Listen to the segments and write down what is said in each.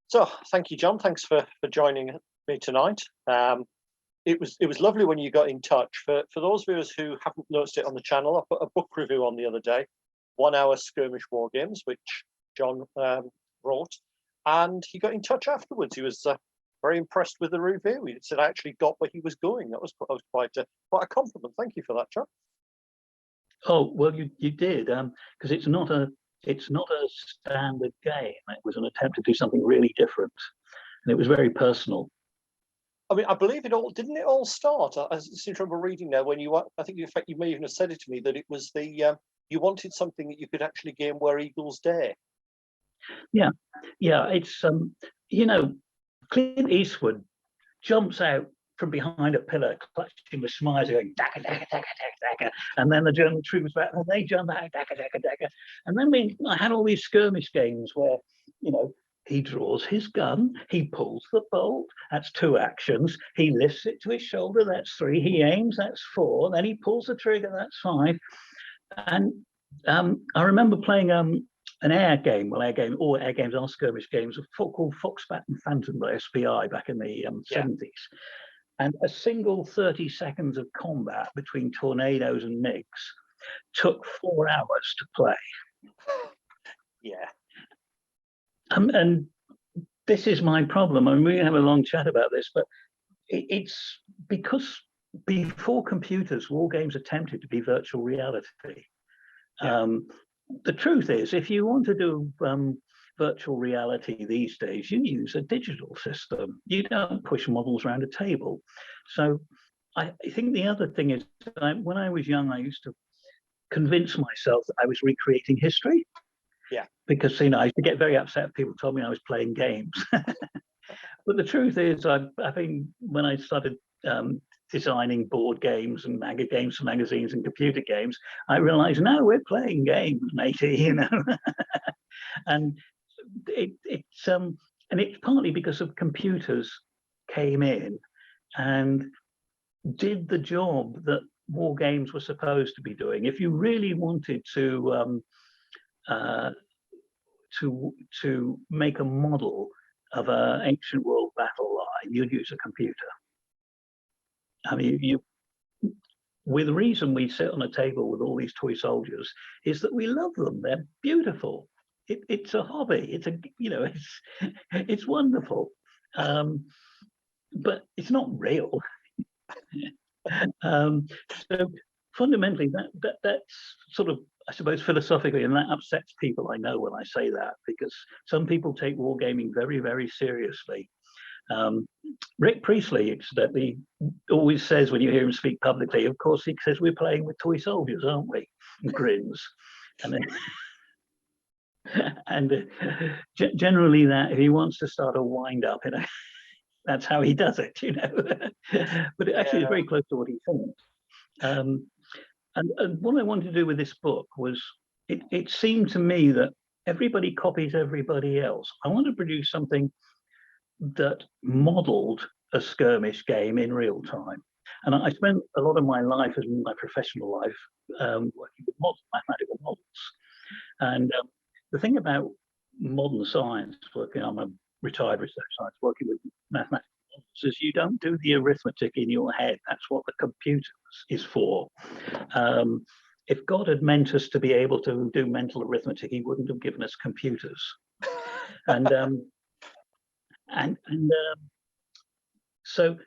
So thank you, John. Thanks for joining me tonight. It was lovely when you got in touch. For those viewers who haven't noticed it on the channel, I put a book review on the other day, 1 hour Skirmish War Games, which John wrote, and he got in touch afterwards. He was very impressed with the review. He said I actually got where he was going. That was quite a compliment. Thank you for that, John. Oh well, you did, because it's not a standard game. It was an attempt to do something really different, and it was very personal. I mean, I believe it didn't it all start? I seem to remember reading there when I think in fact you may even have said it to me that it was you wanted something that you could actually game where eagles dare. Yeah, it's Clint Eastwood jumps out from behind a pillar, clutching the Schmeiser, going dagger, dagger, dagger, dagger, dagger, and then the German troops back, and they jump out, dagger, dagger, dagger, and then I had all these skirmish games where he draws his gun, he pulls the bolt, that's 2 actions, he lifts it to his shoulder, that's 3, he aims, that's 4, then he pulls the trigger, that's 5, and I remember playing an air game. Well, all air games are skirmish games, called Foxbat and Phantom by SPI back in the 70s. And a single 30 seconds of combat between tornadoes and MiGs took 4 hours to play. Yeah. And this is my problem. I mean, we have a long chat about this, but it's because before computers, war games attempted to be virtual reality. Yeah. The truth is, if you want to do virtual reality these days, you use a digital system. You don't push models around a table. So I think the other thing is, when I was young, I used to convince myself that I was recreating history. Yeah. Because I used to get very upset if people told me I was playing games. But the truth is, I think when I started designing board games and games for magazines and computer games, I realized, no, we're playing games, matey, and it's partly because of computers came in and did the job that war games were supposed to be doing. If you really wanted to make a model of an ancient world battle line, you'd use a computer. I mean, the reason we sit on a table with all these toy soldiers is that we love them. They're beautiful. It's a hobby. It's wonderful, but it's not real. So fundamentally, that's sort of, I suppose, philosophically, and that upsets people, I know, when I say that, because some people take wargaming very, very seriously. Rick Priestley incidentally always says, when you hear him speak publicly, of course, he says, we're playing with toy soldiers, aren't we? And grins. And then, generally, that if he wants to start a wind up, that's how he does it, But it actually is very close to what he thinks. And what I wanted to do with this book was, it seemed to me that everybody copies everybody else. I want to produce something that modeled a skirmish game in real time. And I spent a lot of my life, as my professional life, working with mathematical models. And the thing about modern science, I'm a retired research science, working with mathematical models, is you don't do the arithmetic in your head. That's what the computer is for. If God had meant us to be able to do mental arithmetic, he wouldn't have given us computers. So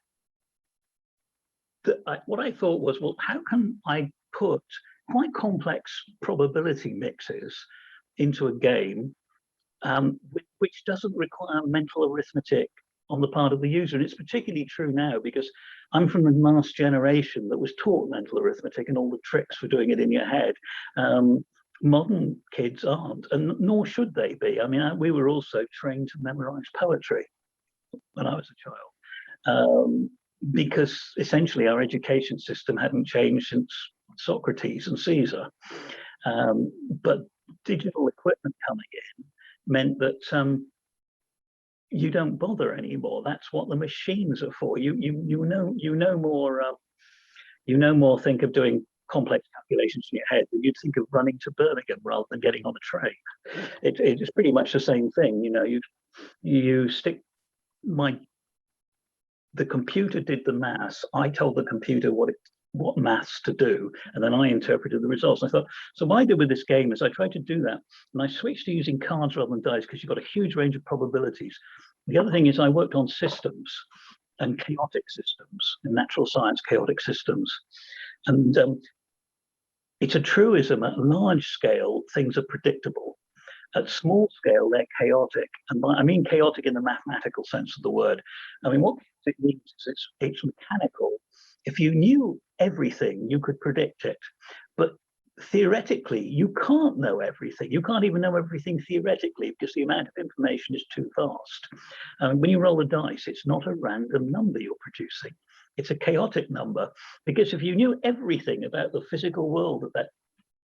what I thought was, well, how can I put quite complex probability mixes into a game which doesn't require mental arithmetic on the part of the user? And it's particularly true now because I'm from the last generation that was taught mental arithmetic and all the tricks for doing it in your head. Modern kids aren't, and nor should they be. I mean, we were also trained to memorize poetry when I was a child, because essentially our education system hadn't changed since Socrates and Caesar. But digital equipment coming in meant that you don't bother anymore. That's what the machines are for. You no more think of doing complex calculations in your head, then you'd think of running to Birmingham rather than getting on a train. It's pretty much the same thing. You know, you stick the computer did the maths. I told the computer what maths to do, and then I interpreted the results. And I thought, so what I did with this game is I tried to do that, and I switched to using cards rather than dice because you've got a huge range of probabilities. The other thing is I worked on systems and chaotic systems, in natural science chaotic systems. And it's a truism, at large scale, things are predictable. At small scale, they're chaotic. And I mean chaotic in the mathematical sense of the word. I mean, what it means is it's mechanical. If you knew everything, you could predict it. But theoretically, you can't know everything. You can't even know everything theoretically because the amount of information is too vast. When you roll the dice, it's not a random number you're producing. It's a chaotic number, because if you knew everything about the physical world at that,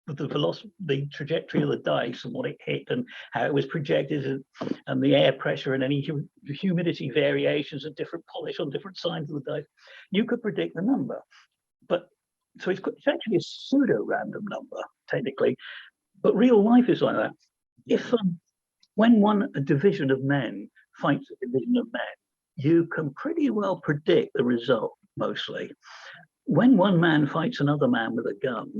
the velocity, the trajectory of the dice and what it hit and how it was projected and the air pressure and any humidity variations and different polish on different sides of the dice, you could predict the number. But so it's actually a pseudo-random number, technically, but real life is like that. If when a division of men fights a division of men, you can pretty well predict the result, mostly. When one man fights another man with a gun,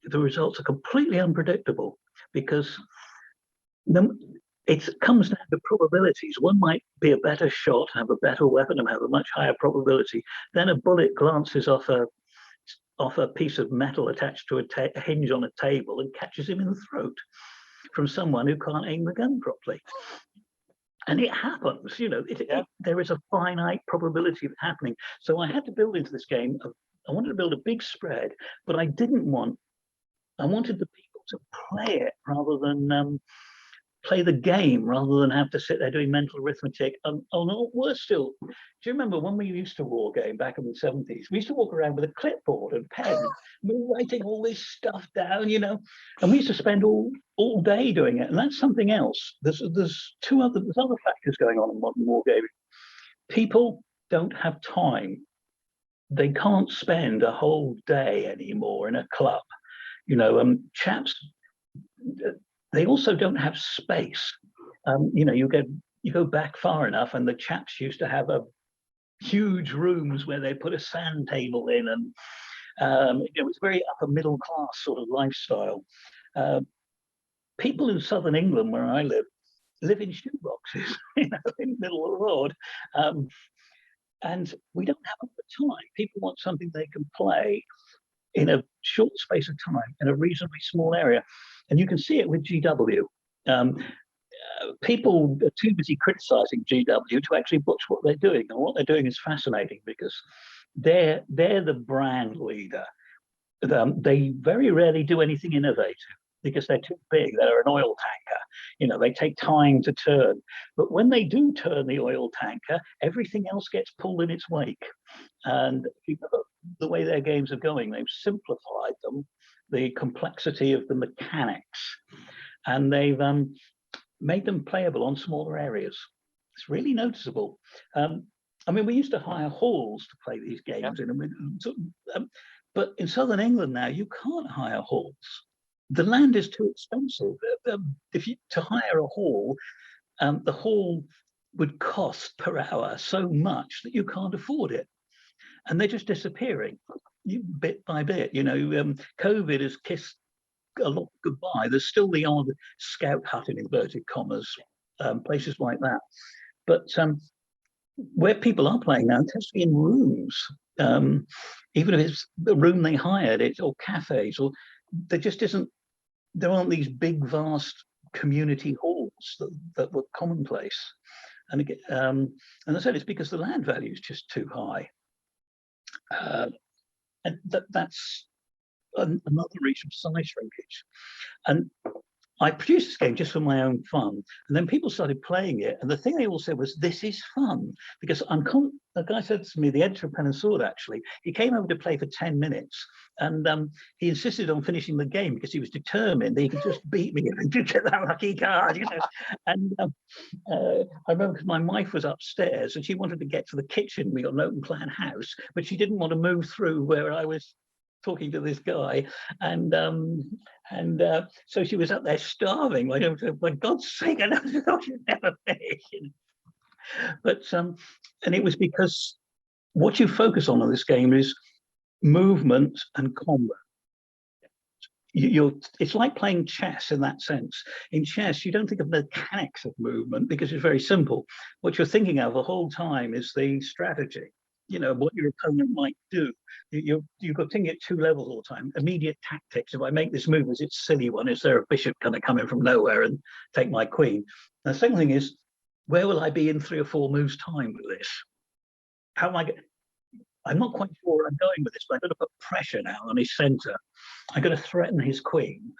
the results are completely unpredictable, because it comes down to probabilities. One might be a better shot, have a better weapon, and have a much higher probability. Then a bullet glances off a piece of metal attached to a hinge on a table and catches him in the throat from someone who can't aim the gun properly. And it happens, you know, there is a finite probability of it happening. So I had to build into this game, I wanted to build a big spread, but I wanted the people to play it rather than play the game, rather than have to sit there doing mental arithmetic. No, worse still, do you remember when we used to war game back in the 70s? We used to walk around with a clipboard and pen. We were writing all this stuff down, you know, and we used to spend all day doing it. And that's something else. There's other factors going on in modern wargaming. People don't have time. They can't spend a whole day anymore in a club. You know, chaps, they also don't have space. You know, you go back far enough, and the chaps used to have huge rooms where they put a sand table in, and it was very upper middle class sort of lifestyle. People in southern England, where I live in shoeboxes, you know, in the middle of the road. And we don't have the time. People want something they can play in a short space of time in a reasonably small area. And you can see it with GW. People are too busy criticizing GW to actually watch what they're doing. And what they're doing is fascinating, because they're the brand leader. They very rarely do anything innovative because they're too big. They're an oil tanker. You know, they take time to turn. But when they do turn the oil tanker, everything else gets pulled in its wake. And the way their games are going, they've simplified them, the complexity of the mechanics, and they've made them playable on smaller areas. It's really noticeable. I mean, we used to hire halls to play these games in, but in southern England now, you can't hire halls. The land is too expensive. To hire a hall, the hall would cost per hour so much that you can't afford it. And they're just disappearing bit by bit. You know, COVID has kissed a lot goodbye. There's still the odd scout hut in inverted commas, places like that. But where people are playing now, it tends to be in rooms. Even if it's the room they hired, or cafes, or there just isn't. There aren't these big, vast community halls that were commonplace. And again, and I said, it's because the land value is just too high. And that's another reason for size shrinkage. And I produced this game just for my own fun, and then people started playing it, and the thing they all said was, "This is fun," because the guy said to me, the editor of Pen and Sword, actually, he came over to play for 10 minutes, and he insisted on finishing the game because he was determined that he could just beat me and get that lucky card, you know. And I remember my wife was upstairs and she wanted to get to the kitchen. We got an open plan house, but she didn't want to move through where I was talking to this guy, and so she was up there starving. Like, for God's sake, I should never finish. But and it was because what you focus on in this game is movement and combat. It's like playing chess in that sense. In chess, you don't think of the mechanics of movement because it's very simple. What you're thinking of the whole time is the strategy. You know, what your opponent might do. You've got thinking at two levels all the time. Immediate tactics. If I make this move, is it a silly one? Is there a bishop going to come in from nowhere and take my queen? And the second thing is, where will I be in 3 or 4 moves time with this? How am I going? I'm not quite sure where I'm going with this, but I've got to put pressure now on his center. I've got to threaten his queen.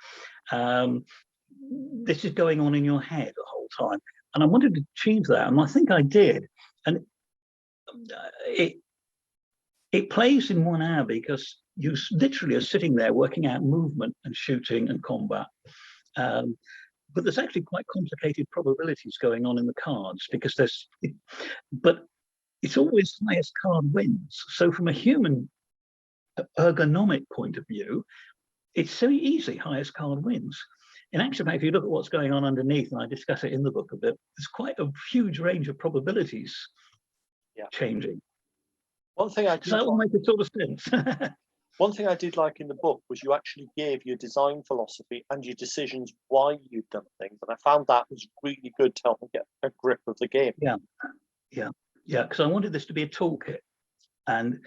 This is going on in your head the whole time. And I wanted to achieve that, and I think I did. And it plays in 1 hour because you literally are sitting there working out movement and shooting and combat. But there's actually quite complicated probabilities going on in the cards because but it's always highest card wins. So from a human ergonomic point of view, it's so easy, highest card wins. In actual fact, if you look at what's going on underneath, and I discuss it in the book a bit, there's quite a huge range of probabilities changing. One thing I did so that will make a sort of sense. One thing I did like in the book was you actually gave your design philosophy and your decisions why you'd done things, and I found that was really good to help me get a grip of the game. Yeah, because I wanted this to be a toolkit, and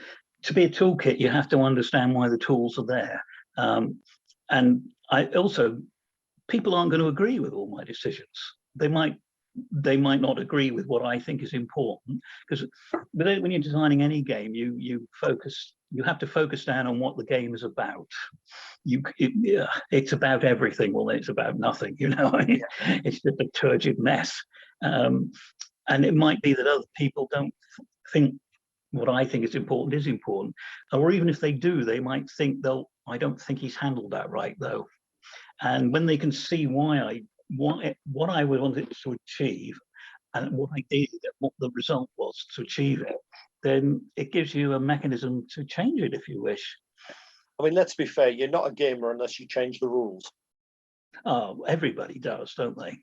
to be a toolkit, you have to understand why the tools are there. And I also, people aren't going to agree with all my decisions. They might not agree with what I think is important, because when you're designing any game, you have to focus down on what the game is about. It's about everything. Well, it's about nothing. You know, it's just a turgid mess. And it might be that other people don't think what I think is important, or even if they do, they might think, I don't think he's handled that right, though. And when they can see what I wanted to achieve, and what I did, and what the result was to achieve it, then it gives you a mechanism to change it if you wish. I mean, let's be fair, you're not a gamer unless you change the rules. Oh, everybody does, don't they?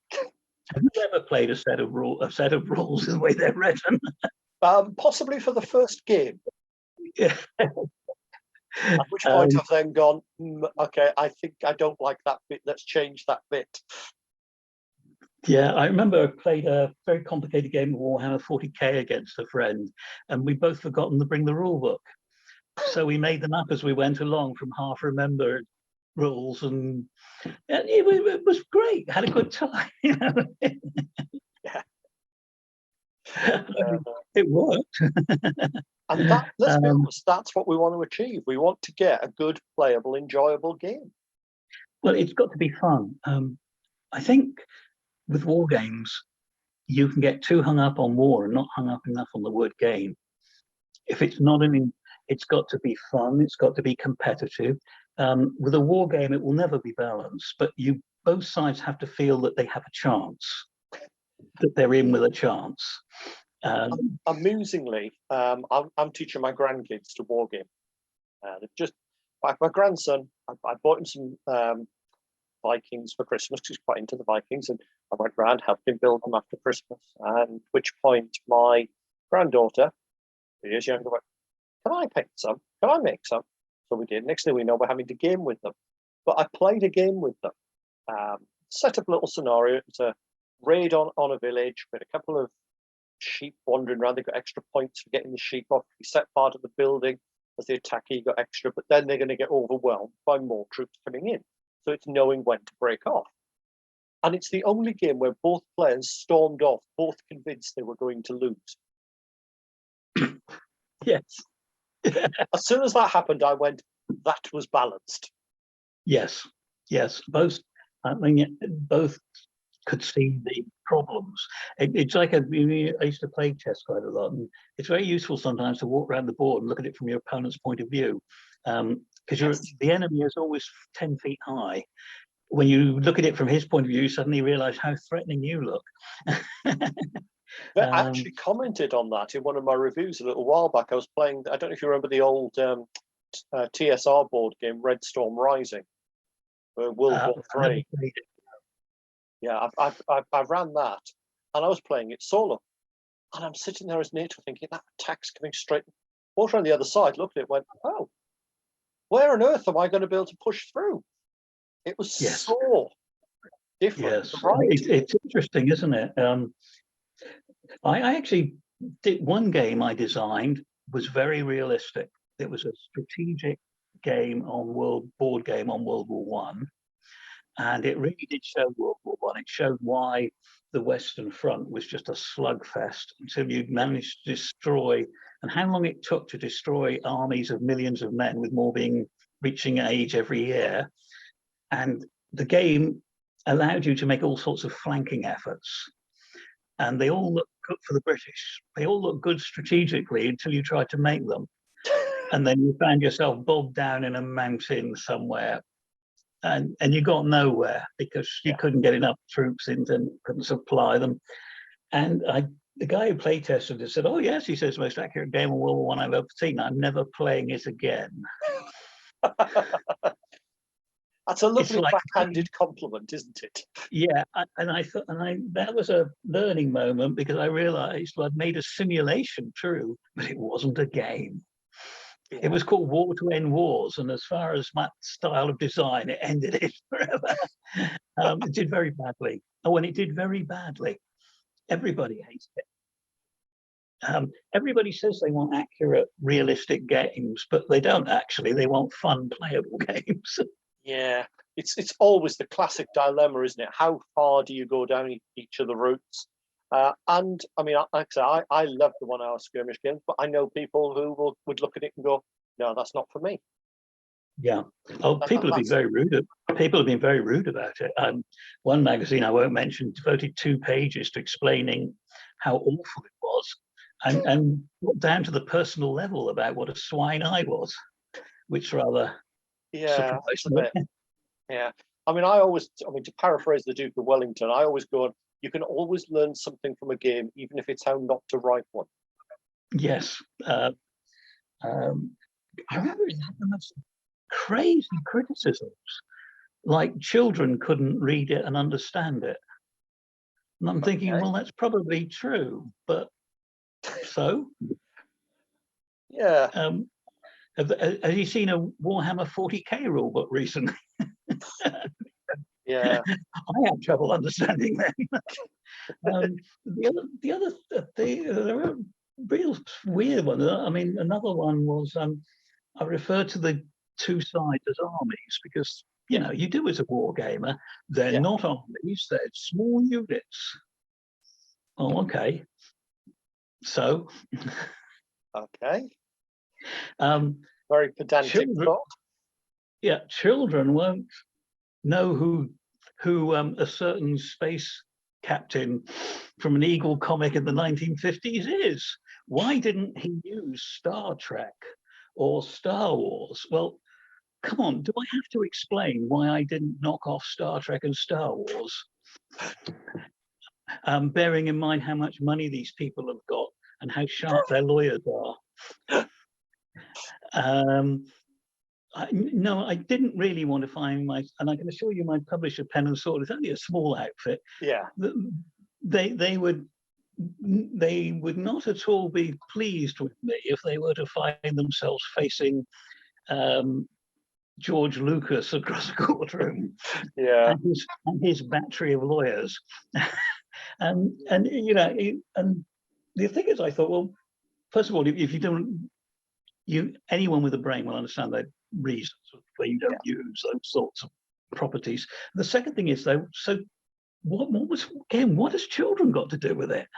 Have you ever played a set of rules the way they're written? Possibly for the first game. Yeah. At which point I've then gone, okay, I think I don't like that bit. Let's change that bit. Yeah, I remember I played a very complicated game of Warhammer 40k against a friend, and we'd both forgotten to bring the rule book. So we made them up as we went along from half-remembered rules, and it was great. Had a good time. You know? Yeah. It worked. And let's be honest, that's what we want to achieve. We want to get a good, playable, enjoyable game. Well, it's got to be fun. I think with war games, you can get too hung up on war and not hung up enough on the word game. If it's not it's got to be fun. It's got to be competitive. With a war game, it will never be balanced, but both sides have to feel that they have a chance, that they're in with a chance. Amusingly, I'm teaching my grandkids to wargame. My grandson, I bought him some Vikings for Christmas because he's quite into the Vikings, and I went round, helped him build them after Christmas. And at which point my granddaughter, 2 years younger, went, "Can I paint some? Can I make some?" So we did. Next thing we know, we're having to game with them. But I played a game with them. Set up a little scenario. It's a raid on a village with a couple of sheep wandering around. They got extra points for getting the sheep off. You set part of the building as the attacker, you got extra, but then they're going to get overwhelmed by more troops coming in. So it's knowing when to break off. And it's the only game where both players stormed off, both convinced they were going to lose. Yes. As soon as that happened, I went, that was balanced. Yes. Both could see the problems. It's like I used to play chess quite a lot, and it's very useful sometimes to walk around the board and look at it from your opponent's point of view, because the enemy is always 10 feet high. When you look at it from his point of view, you suddenly realize how threatening you look. I actually commented on that in one of my reviews a little while back. I was playing, I don't know if you remember the old TSR board game, Red Storm Rising, World War I never Three. played it. Yeah, I ran that, and I was playing it solo, and I'm sitting there as NATO thinking that attack's coming straight. Walked around the other side, looked at it, went, oh, where on earth am I going to be able to push through? It was Yes. so different. Yes, Right. it's interesting, isn't it? I actually did one game I designed was very realistic. It was a strategic game on board game on World War One, and it really did show World War One. It showed why the Western Front was just a slugfest until you managed to destroy, and how long it took to destroy armies of millions of men, with more reaching age every year. And the game allowed you to make all sorts of flanking efforts, and they all look good for the British. They all look good strategically until you tried to make them, and then you found yourself bogged down in a mountain somewhere, and you got nowhere because you couldn't get enough troops in and couldn't supply them. And the guy who play tested it said, "Oh yes," he says, "most accurate game of World War One I've ever seen. I'm never playing it again." That's a lovely like, backhanded compliment, isn't it? Yeah, I thought, that was a learning moment, because I realised I'd made a simulation true, but it wasn't a game. Yeah. It was called War to End Wars, and as far as my style of design, it ended it forever. It did very badly. Oh, and it did very badly. Everybody hates it. Everybody says they want accurate, realistic games, but they don't actually. They want fun, playable games. Yeah, it's always the classic dilemma, isn't it? How far do you go down each of the routes? And I mean, like I say, I love the 1 hour skirmish games, but I know people who would look at it and go, "No, that's not for me." Yeah. Oh, people have been very rude. People have been very rude about it. One magazine I won't mention devoted 2 pages to explaining how awful it was, and down to the personal level about what a swine I was, which rather surprised me. Yeah. I mean, to paraphrase the Duke of Wellington, I always go, you can always learn something from a game, even if it's how not to write one. Yes. I remember it had the most crazy criticisms, like children couldn't read it and understand it. And I'm thinking, well, that's probably true, but so? Yeah. Have you seen a Warhammer 40k rulebook recently? Yeah. I had trouble understanding them. There were real weird ones. I mean, another one was I refer to the 2 sides as armies, because you do as a war gamer. They're not armies; they're small units. Oh, okay. So, okay. Very pedantic thought. Yeah, children won't know who a certain space captain from an Eagle comic in the 1950s is. Why didn't he use Star Trek or Star Wars? Well, come on, do I have to explain why I didn't knock off Star Trek and Star Wars? Bearing in mind how much money these people have got and how sharp their lawyers are. No, I didn't really want to find and I can assure you my publisher, Pen and Sword, is only a small outfit. Yeah. They would not at all be pleased with me if they were to find themselves facing George Lucas across a courtroom, and his battery of lawyers. and the thing is, I thought, well, first of all, if you don't, anyone with a brain will understand the reasons why you don't use those sorts of properties. The second thing is, though, so what has children got to do with it?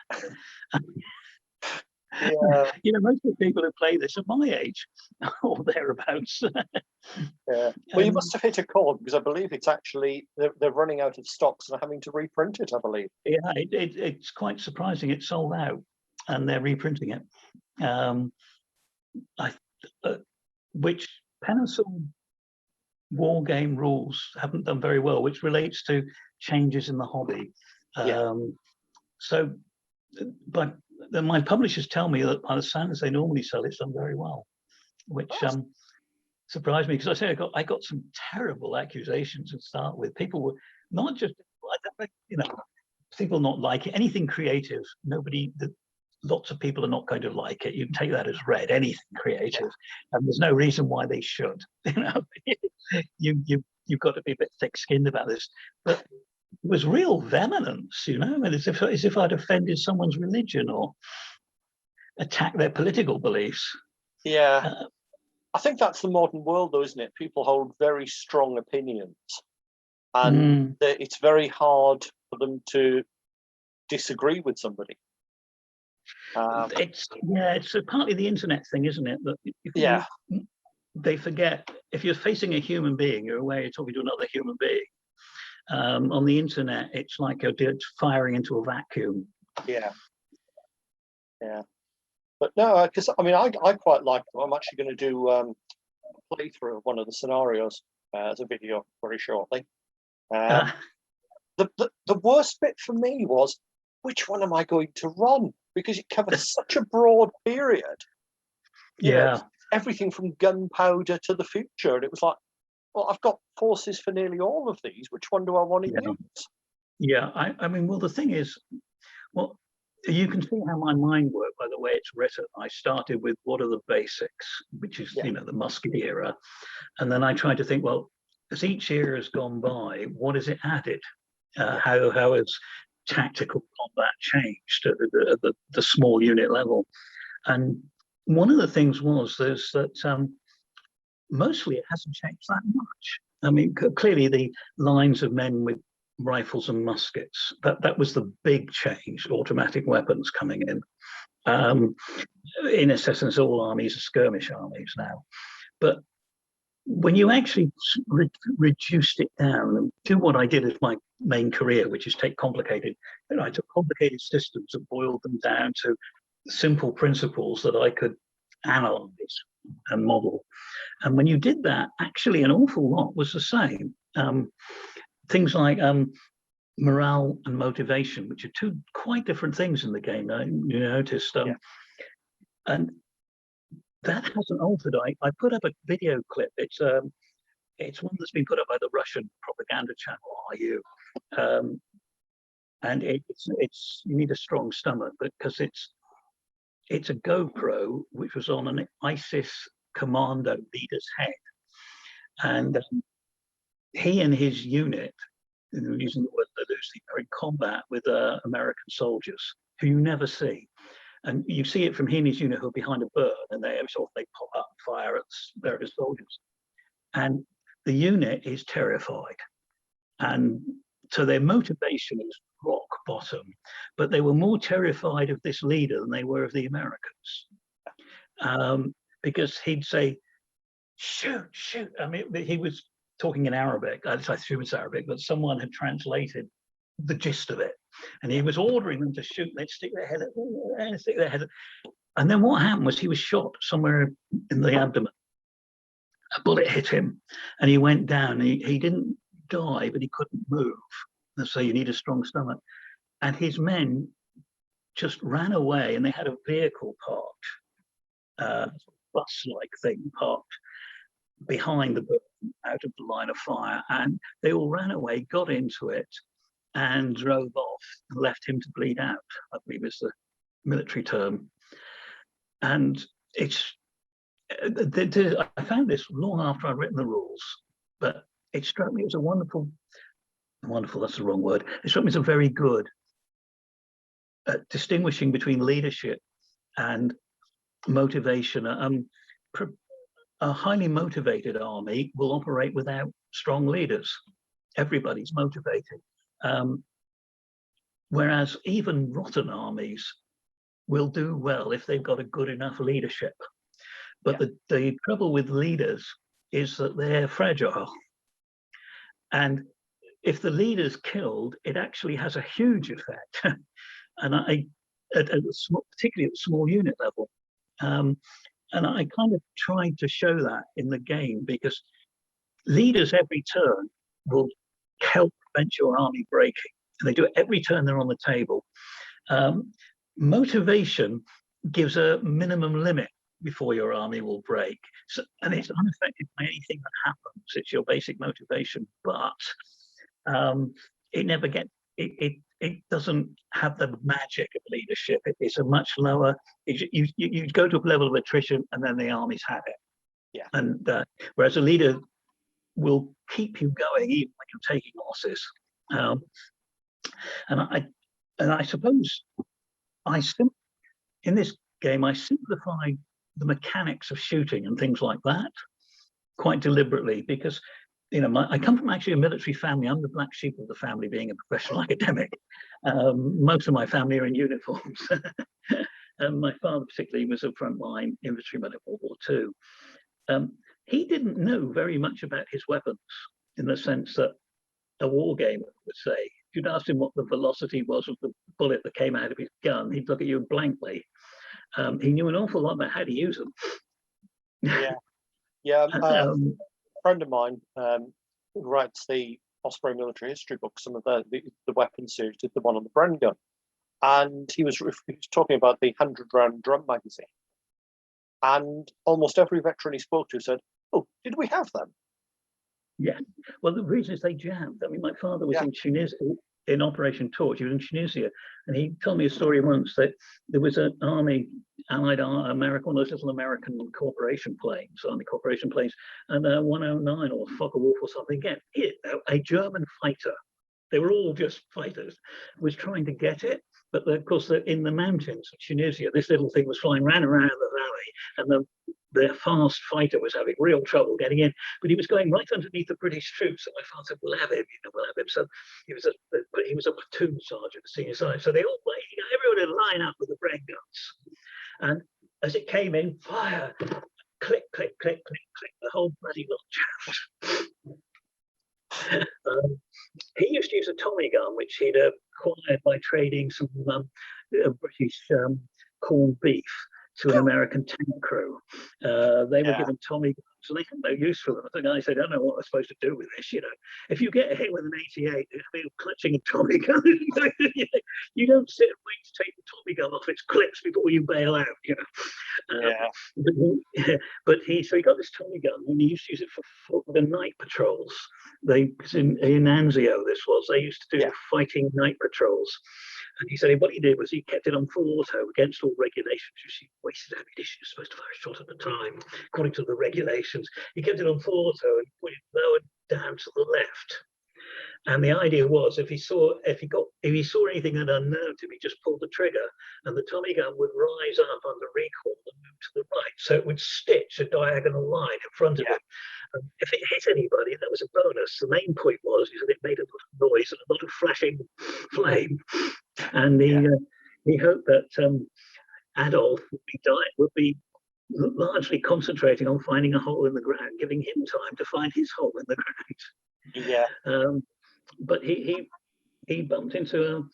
Yeah. Most of the people who play this are my age or thereabouts. Yeah. Well, you must have hit a chord, because I believe it's actually they're running out of stocks and having to reprint it, I believe. Yeah, it's quite surprising. It's sold out, and they're reprinting it. Which Pen and Sword war game rules haven't done very well, which relates to changes in the hobby. So, but my publishers tell me that by the standards they normally sell, it's done very well, which surprised me, because I say I got some terrible accusations to start with. People were not just, people not like it. Anything creative, lots of people are not going to like it. You can take that as read, anything creative, and there's no reason why they should. You've got to be a bit thick-skinned about this. But it was real vehementence, and as if I'd offended someone's religion or attacked their political beliefs. Yeah. I think that's the modern world, though, isn't it? People hold very strong opinions, and it's very hard for them to disagree with somebody. It's partly the internet thing, isn't it? That they forget, if you're facing a human being, you're aware you're talking to another human being. On the internet, it's like you're firing into a vacuum. Yeah. But no, because I quite like them. I'm actually going to do a playthrough of one of the scenarios as a video very shortly. The worst bit for me was, which one am I going to run? Because it covers such a broad period. Everything from gunpowder to the future. And it was like, well, I've got forces for nearly all of these. Which one do I want to use? Yeah, well, the thing is, you can see how my mind worked by the way it's written. I started with what are the basics, which is, the musket era. And then I tried to think, well, as each era has gone by, what has it added? How has tactical combat changed at the small unit level? And one of the things was that mostly it hasn't changed that much. Clearly the lines of men with rifles and muskets, that was the big change, automatic weapons coming in. In essence, all armies are skirmish armies now. But when you actually reduced it down and do what I did as my main career, which is take complicated, I took complicated systems and boiled them down to simple principles that I could analyze and model. And when you did that, actually an awful lot was the same. Things like morale and motivation, which are two quite different things in the game. You noticed, and that hasn't altered. I put up a video clip. It's one that's been put up by the Russian propaganda channel RU, and it's you need a strong stomach because it's a GoPro which was on an ISIS commando leader's head, and he and his unit, using the word loosely, are in combat with American soldiers who you never see. And you see it from he and his unit who are behind a bird, and they pop up and fire at various soldiers. And the unit is terrified. And so their motivation is rock bottom, but they were more terrified of this leader than they were of the Americans. Because he'd say, shoot, shoot. He was talking in Arabic. I assume it's Arabic, but someone had translated the gist of it. And he was ordering them to shoot. They'd stick their head up. And then what happened was he was shot somewhere in the abdomen. A bullet hit him and he went down. He didn't die, but he couldn't move. And so you need a strong stomach. And his men just ran away, and they had a vehicle parked, bus-like thing parked behind the boat, out of the line of fire, and they all ran away, got into it, and drove off and left him to bleed out, I believe is the military term. And I found this long after I'd written the rules, but it struck me as a wonderful, that's the wrong word. It struck me as a very good distinguishing between leadership and motivation. A highly motivated army will operate without strong leaders. Everybody's motivated. Whereas even rotten armies will do well if they've got a good enough leadership. But the trouble with leaders is that they're fragile. And if the leader's killed, it actually has a huge effect. And particularly at the small unit level. And I kind of tried to show that in the game, because leaders every turn will help prevent your army breaking. And they do it every turn they're on the table. Motivation gives a minimum limit before your army will break. So, and it's unaffected by anything that happens. It's your basic motivation, but it never gets. It doesn't have the magic of leadership. It's a much lower. You go to a level of attrition, and then the armies have it. Yeah. And whereas a leader will keep you going even when you're taking losses. And I suppose in this game I simplify the mechanics of shooting and things like that quite deliberately, because I come from actually a military family. I'm the black sheep of the family, being a professional academic. Most of my family are in uniforms. And my father particularly was a frontline infantryman in World War II. He didn't know very much about his weapons, in the sense that a wargamer would say, if you'd asked him what the velocity was of the bullet that came out of his gun, he'd look at you blankly. He knew an awful lot about how to use them. Yeah. A friend of mine who writes the Osprey military history book, some of the weapons series, did the one on the Bren gun, and he was talking about the 100-round drum magazine, and almost every veteran he spoke to said, "Oh, did we have them?" Yeah. Well, the reason is they jammed. I mean, my father was in Tunisia, in Operation Torch. He was in Tunisia, and he told me a story once that there was an army, Allied American, one of those little American corporation planes, army corporation planes, and 109 or Focke-Wulf or something, again, a German fighter. They were all just fighters, was trying to get it. But of course, in the mountains of Tunisia, this little thing was flying around the valley, and the fast fighter was having real trouble getting in. But he was going right underneath the British troops, and my father said, "We'll have him, we'll have him." So he was a platoon sergeant, a senior sergeant. So they all everyone in line up with the Bren guns, and as it came in, fire, click, click, click, click, click, the whole bloody lot jammed. He used to use a Tommy gun, which he'd acquired by trading some British corned beef to an American tank crew. They were given Tommy guns, so they had no use for them. The guy said, "I don't know what I'm supposed to do with this. If you get hit with an 88, you're clutching a Tommy gun. You don't sit and wait to take the Tommy gun off its clips before you bail out. But he got this Tommy gun, and he used to use it for the night patrols. Because in Anzio, they used to do fighting night patrols. And he said what he did was he kept it on full auto against all regulations. You see, wasted ammunition, you're supposed to fire a shot at a time, according to the regulations. He kept it on full auto and put it lower down to the left. And the idea was if he saw anything that unnerved him, he just pulled the trigger, and the Tommy gun would rise up under recoil and move to the right. So it would stitch a diagonal line in front of him. And if it hit anybody, that was a bonus. The main point was that it made a lot of noise and a lot of flashing flame. And he hoped that Adolf would be largely concentrating on finding a hole in the ground, giving him time to find his hole in the ground. But he bumped into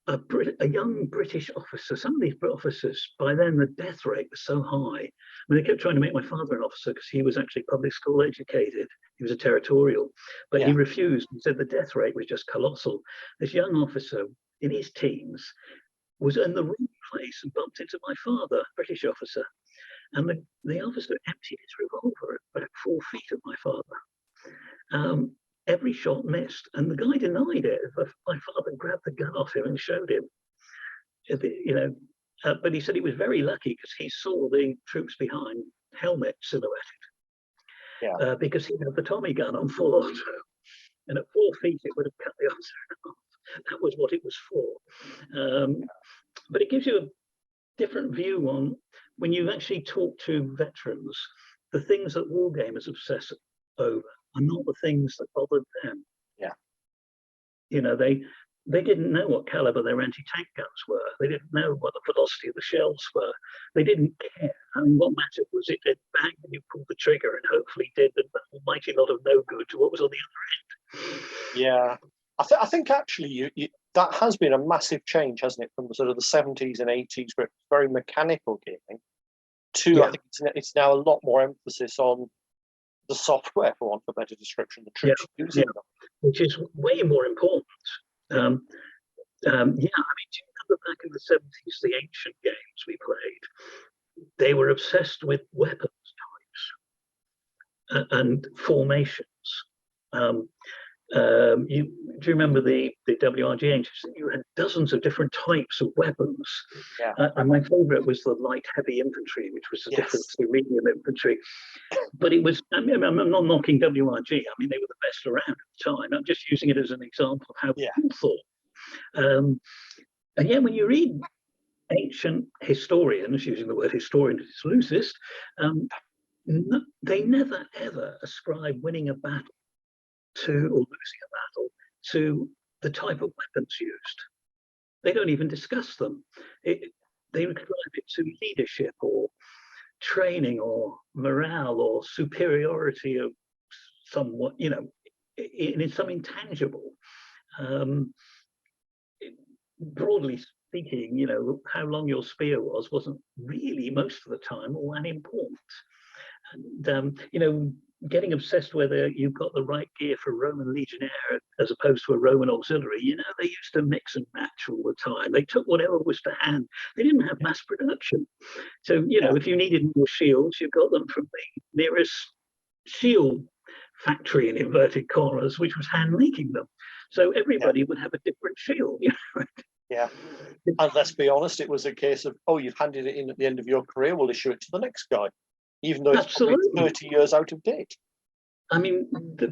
a young British officer. Some of these officers, by then the death rate was so high. I mean, they kept trying to make my father an officer because he was actually public school educated. He was a territorial, but he refused and said the death rate was just colossal. This young officer in his teens was in the wrong place and bumped into my father, British officer. And the officer emptied his revolver at about 4 feet of my father. Every shot missed, and the guy denied it. My father grabbed the gun off him and showed him, but he said he was very lucky because he saw the troops behind helmet silhouetted. Because he had the Tommy gun on full auto, and at 4 feet it would have cut the officer in half. That was what it was for. But it gives you a different view on when you actually talk to veterans, the things that wargamers obsess over are not the things that bothered them. They didn't know what caliber their anti-tank guns were. They didn't know what the velocity of the shells were. They didn't care. I mean, what mattered was it did bang and you pulled the trigger and hopefully did the almighty lot of no good to what was on the other end. Yeah, I think actually that has been a massive change, hasn't it, from the sort of the 70s and 80s, where it's very mechanical gaming, to I think it's now a lot more emphasis on the software, for want of a better description, the troops using them. Which is way more important. I mean, do you remember back in the 70s, the ancient games we played? they were obsessed with weapons types and formations. Do you remember the WRG ancients? You had dozens of different types of weapons. Yeah. And my favorite was the light heavy infantry, which was the difference to medium infantry. But it was, I'm not knocking WRG. I mean, they were the best around at the time. I'm just using it as an example of how people thought. And yet, when you read ancient historians, using the word historian as it's loosest, they never ever ascribe winning a battle or losing a battle to the type of weapons used. They don't even discuss them. They ascribe it to leadership or training or morale or superiority of somewhat, in some intangible. Broadly speaking, how long your spear wasn't really most of the time all that important. And, getting obsessed whether you've got the right gear for Roman legionnaire as opposed to a Roman auxiliary, they used to mix and match all the time. They took whatever was to hand. They didn't have mass production. So, if you needed more shields, you got them from the nearest shield factory in inverted commas, which was hand making them. So everybody would have a different shield. Yeah. And let's be honest, it was a case of, you've handed it in at the end of your career, we'll issue it to the next guy, even though it's probably 30 years out of date. I mean,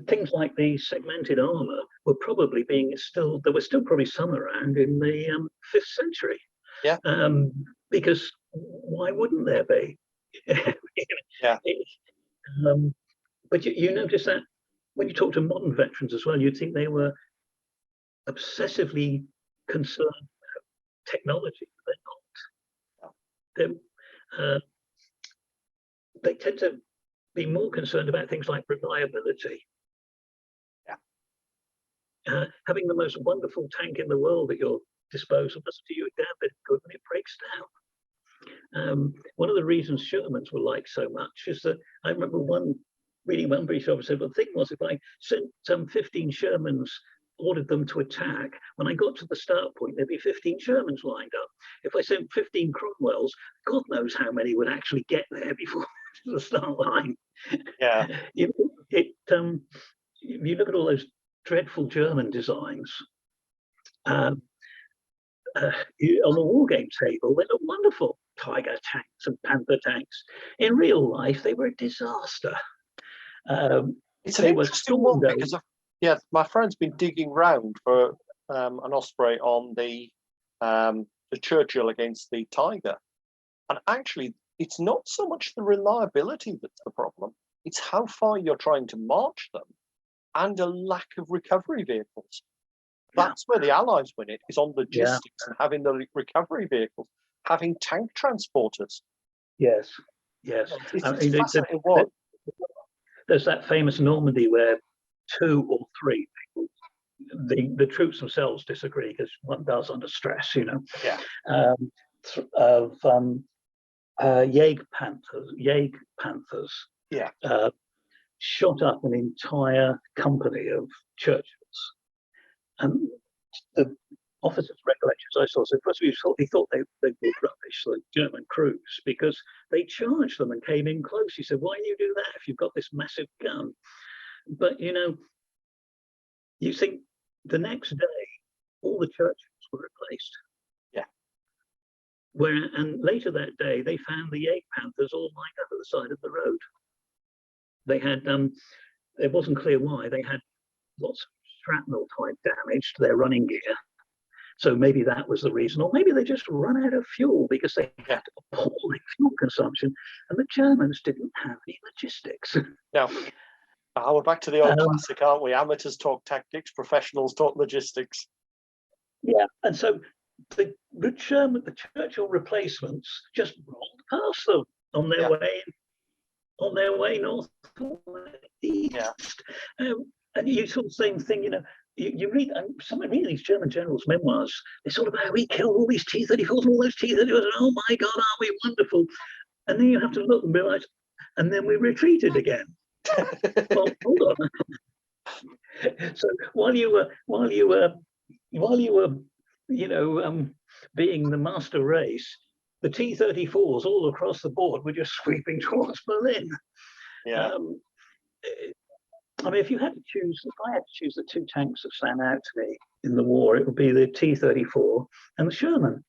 things like the segmented armor were probably there were still probably some around in the 5th century. Yeah. Because why wouldn't there be? Yeah. But you notice that when you talk to modern veterans as well, you'd think they were obsessively concerned about technology. They're not. They tend to be more concerned about things like reliability. Yeah. Having the most wonderful tank in the world at your disposal doesn't do you a damn bit good when it breaks down. One of the reasons Shermans were liked so much is that I remember reading one British officer said, well, the thing was, if I sent some 15 Shermans, ordered them to attack, when I got to the start point, there'd be 15 Shermans lined up. If I sent 15 Cromwells, God knows how many would actually get there before the start line. Yeah. You look at all those dreadful German designs on the war game table, they look wonderful. Tiger tanks and Panther tanks. In real life, they were a disaster. It's an interesting one because my friend's been digging round for an Osprey on the Churchill against the Tiger, and actually, it's not so much the reliability that's the problem; it's how far you're trying to march them, and a lack of recovery vehicles. That's where the Allies win it, is on logistics and having the recovery vehicles, having tank transporters. Yes. It's fascinating one. There's that famous Normandy where 2 or 3 people, the troops themselves disagree because one does under stress, Yeah. Jaeg Panthers. Yeah. Shot up an entire company of Churchills. And the officer's recollections I saw said, first of all, he thought they were rubbish, the German crews, because they charged them and came in close. He said, why do you do that if you've got this massive gun? But, you think the next day, all the Churchills were replaced. Yeah. And later that day, they found the Jaeg Panthers all lined up at the side of the road. They had, it wasn't clear why, they had lots of shrapnel type damage to their running gear. So maybe that was the reason, or maybe they just run out of fuel because they had appalling fuel consumption, and the Germans didn't have any logistics. No. We're back to the old classic, aren't we? Amateurs talk tactics, professionals talk logistics. Yeah, and so the Churchill replacements just rolled past them on their way north or east. Yeah. And you saw the same thing, you read these German generals' memoirs. They sort of we killed all these T-34s and all those T-34s, and oh my God, aren't we wonderful? And then you have to look and realize, and then we retreated again. Well, hold on. So while you were being the master race, the T-34s all across the board were just sweeping towards Berlin. Yeah. I mean, if I had to choose the two tanks that stand out to me in the war, it would be the T-34 and the Sherman.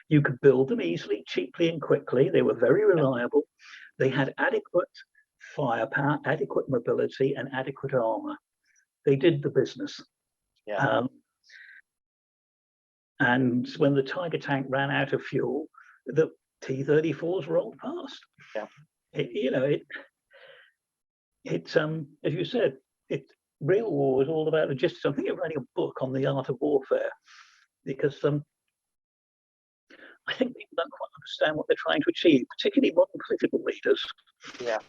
You could build them easily, cheaply, and quickly. They were very reliable. They had adequate firepower, adequate mobility, and adequate armor. They did the business. Yeah. And when the Tiger tank ran out of fuel, the T-34s rolled past. Yeah. As you said, real war was all about logistics. I'm thinking of writing a book on the art of warfare, because I think people don't quite understand what they're trying to achieve, particularly modern political leaders. Yeah.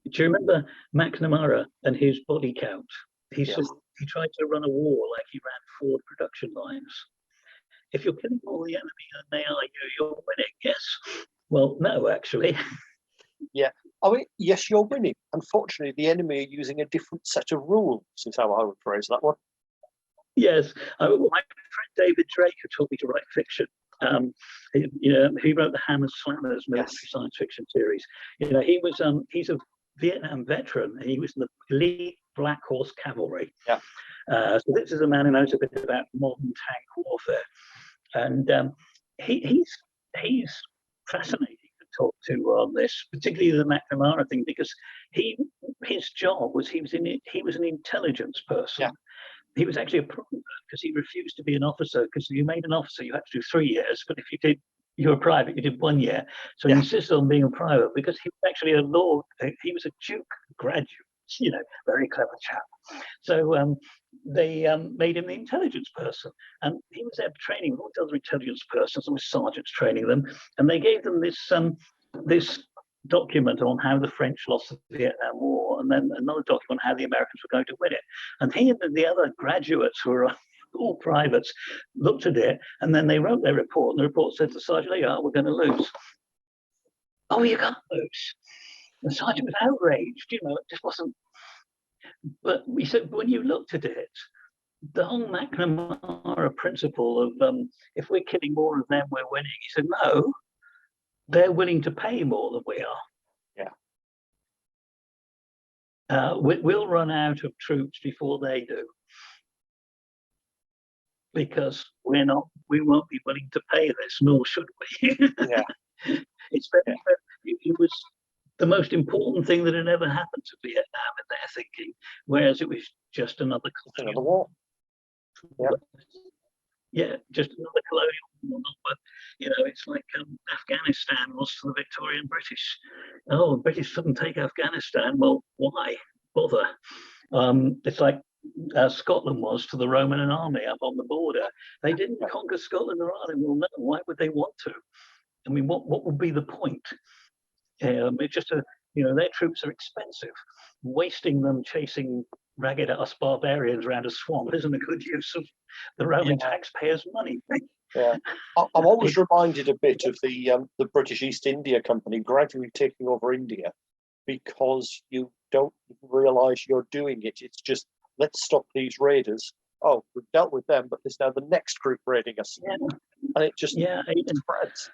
Do you remember McNamara and his body count? He Yes. he tried to run a war like he ran Ford production lines. If you're killing more the enemy than they are you, you're winning. Yes. Well, no, actually. Yeah. I mean, yes, you're winning. Unfortunately, the enemy are using a different set of rules, is how I would phrase that one. Yes. My friend David Drake, who taught me to write fiction, he wrote the Hammers Slammers military science fiction series. He's a Vietnam veteran. He was in the elite Black Horse Cavalry. Yeah. So this is a man who knows a bit about modern tank warfare, and he's fascinating to talk to on this, particularly the McNamara thing, because his job was he was an intelligence person. Yeah. He was actually a private because he refused to be an officer, because if you made an officer, you had to do 3 years. But if you were a private, you did 1 year. So he insisted on being a private because he was actually a law. He was a Duke graduate, very clever chap. So they made him the intelligence person, and he was there training all the other intelligence persons and with sergeants training them, and they gave them this document on how the French lost the Vietnam War, and then another document on how the Americans were going to win it. And he and the other graduates, who were all privates, looked at it, and then they wrote their report, and the report said to the sergeant, "There you are, we're going to lose." "Oh, you can't lose." The sergeant was outraged, it just wasn't. But we said, when you looked at it, the whole McNamara principle of if we're killing more of them, we're winning. He said, no, they're willing to pay more than we are. Yeah. We'll run out of troops before they do, because we won't be willing to pay this, nor should we. Yeah. It was the most important thing that had ever happened to Vietnam in their thinking, whereas it was just another war. Yeah. Yeah, just another colonial war. But it's like Afghanistan was to the Victorian British. Oh, the British couldn't take Afghanistan. Well, why bother? It's like Scotland was to the Roman army up on the border. They didn't conquer Scotland or Ireland. Well, no, why would they want to? I mean, what would be the point? It's just their troops are expensive. Wasting them chasing ragged us barbarians around a swamp isn't a good use of the Roman taxpayers' money. Yeah, I'm always reminded a bit of the British East India Company gradually taking over India, because you don't realise you're doing it. It's just, let's stop these raiders. Oh, we've dealt with them, but there's now the next group raiding us. Yeah. And it just spreads.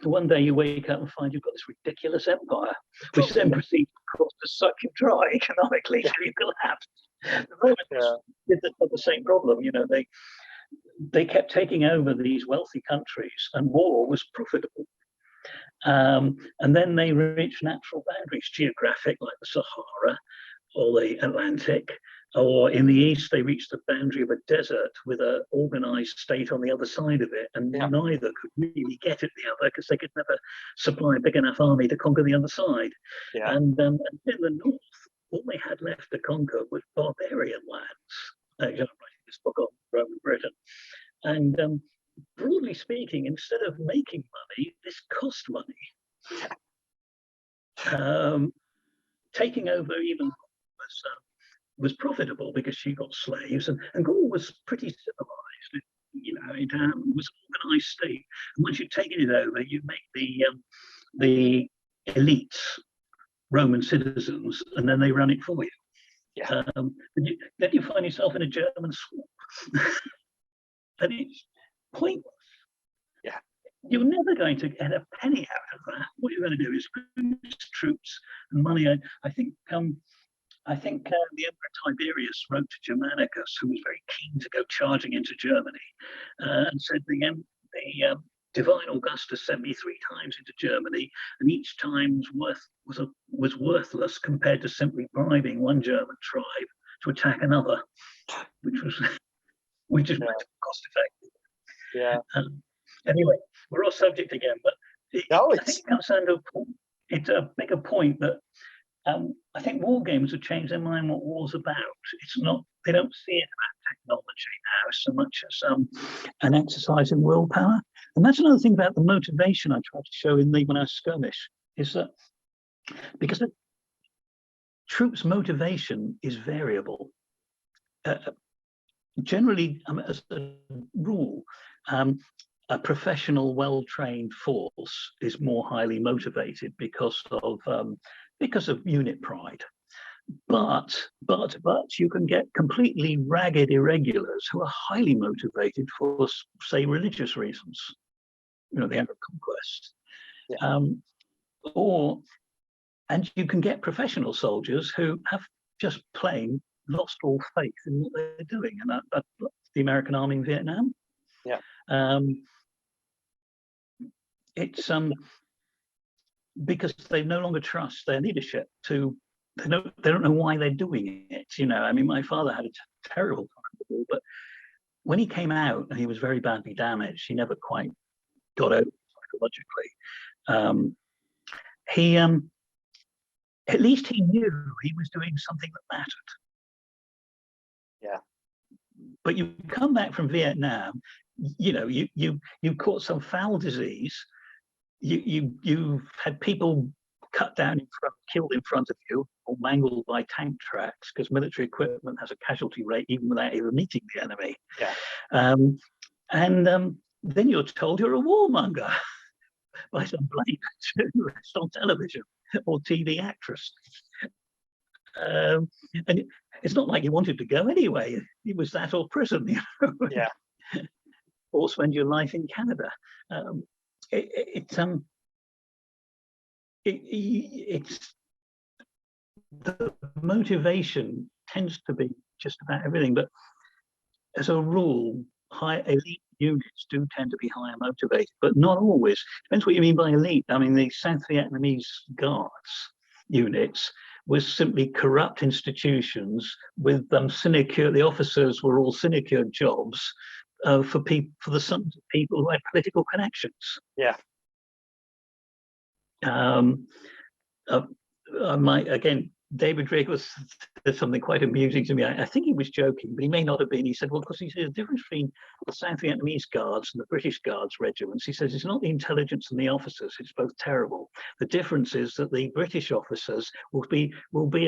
One day you wake up and find you've got this ridiculous empire, which then proceeds, of course, to suck you dry economically, so you collapse. The Romans did the same problem. They kept taking over these wealthy countries, and war was profitable. And then they reached natural boundaries, geographic, like the Sahara or the Atlantic, or in the east they reached the boundary of a desert with an organized state on the other side of it, and neither could really get at the other, because they could never supply a big enough army to conquer the other side. And in the north, all they had left to conquer was barbarian lands. I'm writing this book on Roman Britain, and broadly speaking, instead of making money, this cost money. Taking over even was profitable, because she got slaves, and Gaul was pretty civilized. It was an organized state, and once you've taken it over, you make the elites Roman citizens, and then they run it for you. Yeah. Then you find yourself in a German swamp, and it's pointless. Yeah. you're never going to get a penny out of that. What you're going to do is boost troops and money. I think the Emperor Tiberius wrote to Germanicus, who was very keen to go charging into Germany, and said the divine Augustus sent me 3 times into Germany, and each time's was worthless compared to simply bribing one German tribe to attack another, which is cost effective. Yeah. Anyway, we're off subject again, but I think it comes down to it's a bigger point that I think war games have changed their mind what war's about. It's not, they don't see it about technology now so much as an exercise in willpower. And that's another thing about the motivation I tried to show in when I skirmish, is that because the troops' motivation is variable. Generally, as a rule, a professional, well-trained force is more highly motivated because of unit pride. But you can get completely ragged irregulars who are highly motivated for, say, religious reasons. You know, the Arab conquest. Yeah. And you can get professional soldiers who have just plain lost all faith in what they're doing, and that's the American Army in Vietnam. Yeah. It's because they no longer trust their leadership they don't know why they're doing it. You know, I mean, my father had a terrible time with the war, but when he came out and he was very badly damaged, he never quite got out psychologically. He at least he knew he was doing something that mattered. Yeah. But you come back from Vietnam, you know, you caught some foul disease, you've had people cut down in front, killed in front of you, or mangled by tank tracks, because military equipment has a casualty rate even without even meeting the enemy. Yeah. Then you're told you're a warmonger by some bloody journalist on television or TV actress. And it's not like you wanted to go anyway. It was that or prison, you know? Yeah. Or spend your life in Canada. It's the motivation tends to be just about everything, but as a rule, high elite units do tend to be higher motivated, but not always. Depends what you mean by elite. I mean, the South Vietnamese Guards units was simply corrupt institutions with sinecure. The officers were all sinecure jobs for the sons of people who had political connections. Yeah. David Drake said something quite amusing to me. I think he was joking, but he may not have been. He said, well, because he said the difference between the South Vietnamese Guards and the British Guards regiments, he says, it's not the intelligence and the officers, it's both terrible. The difference is that the British officers will be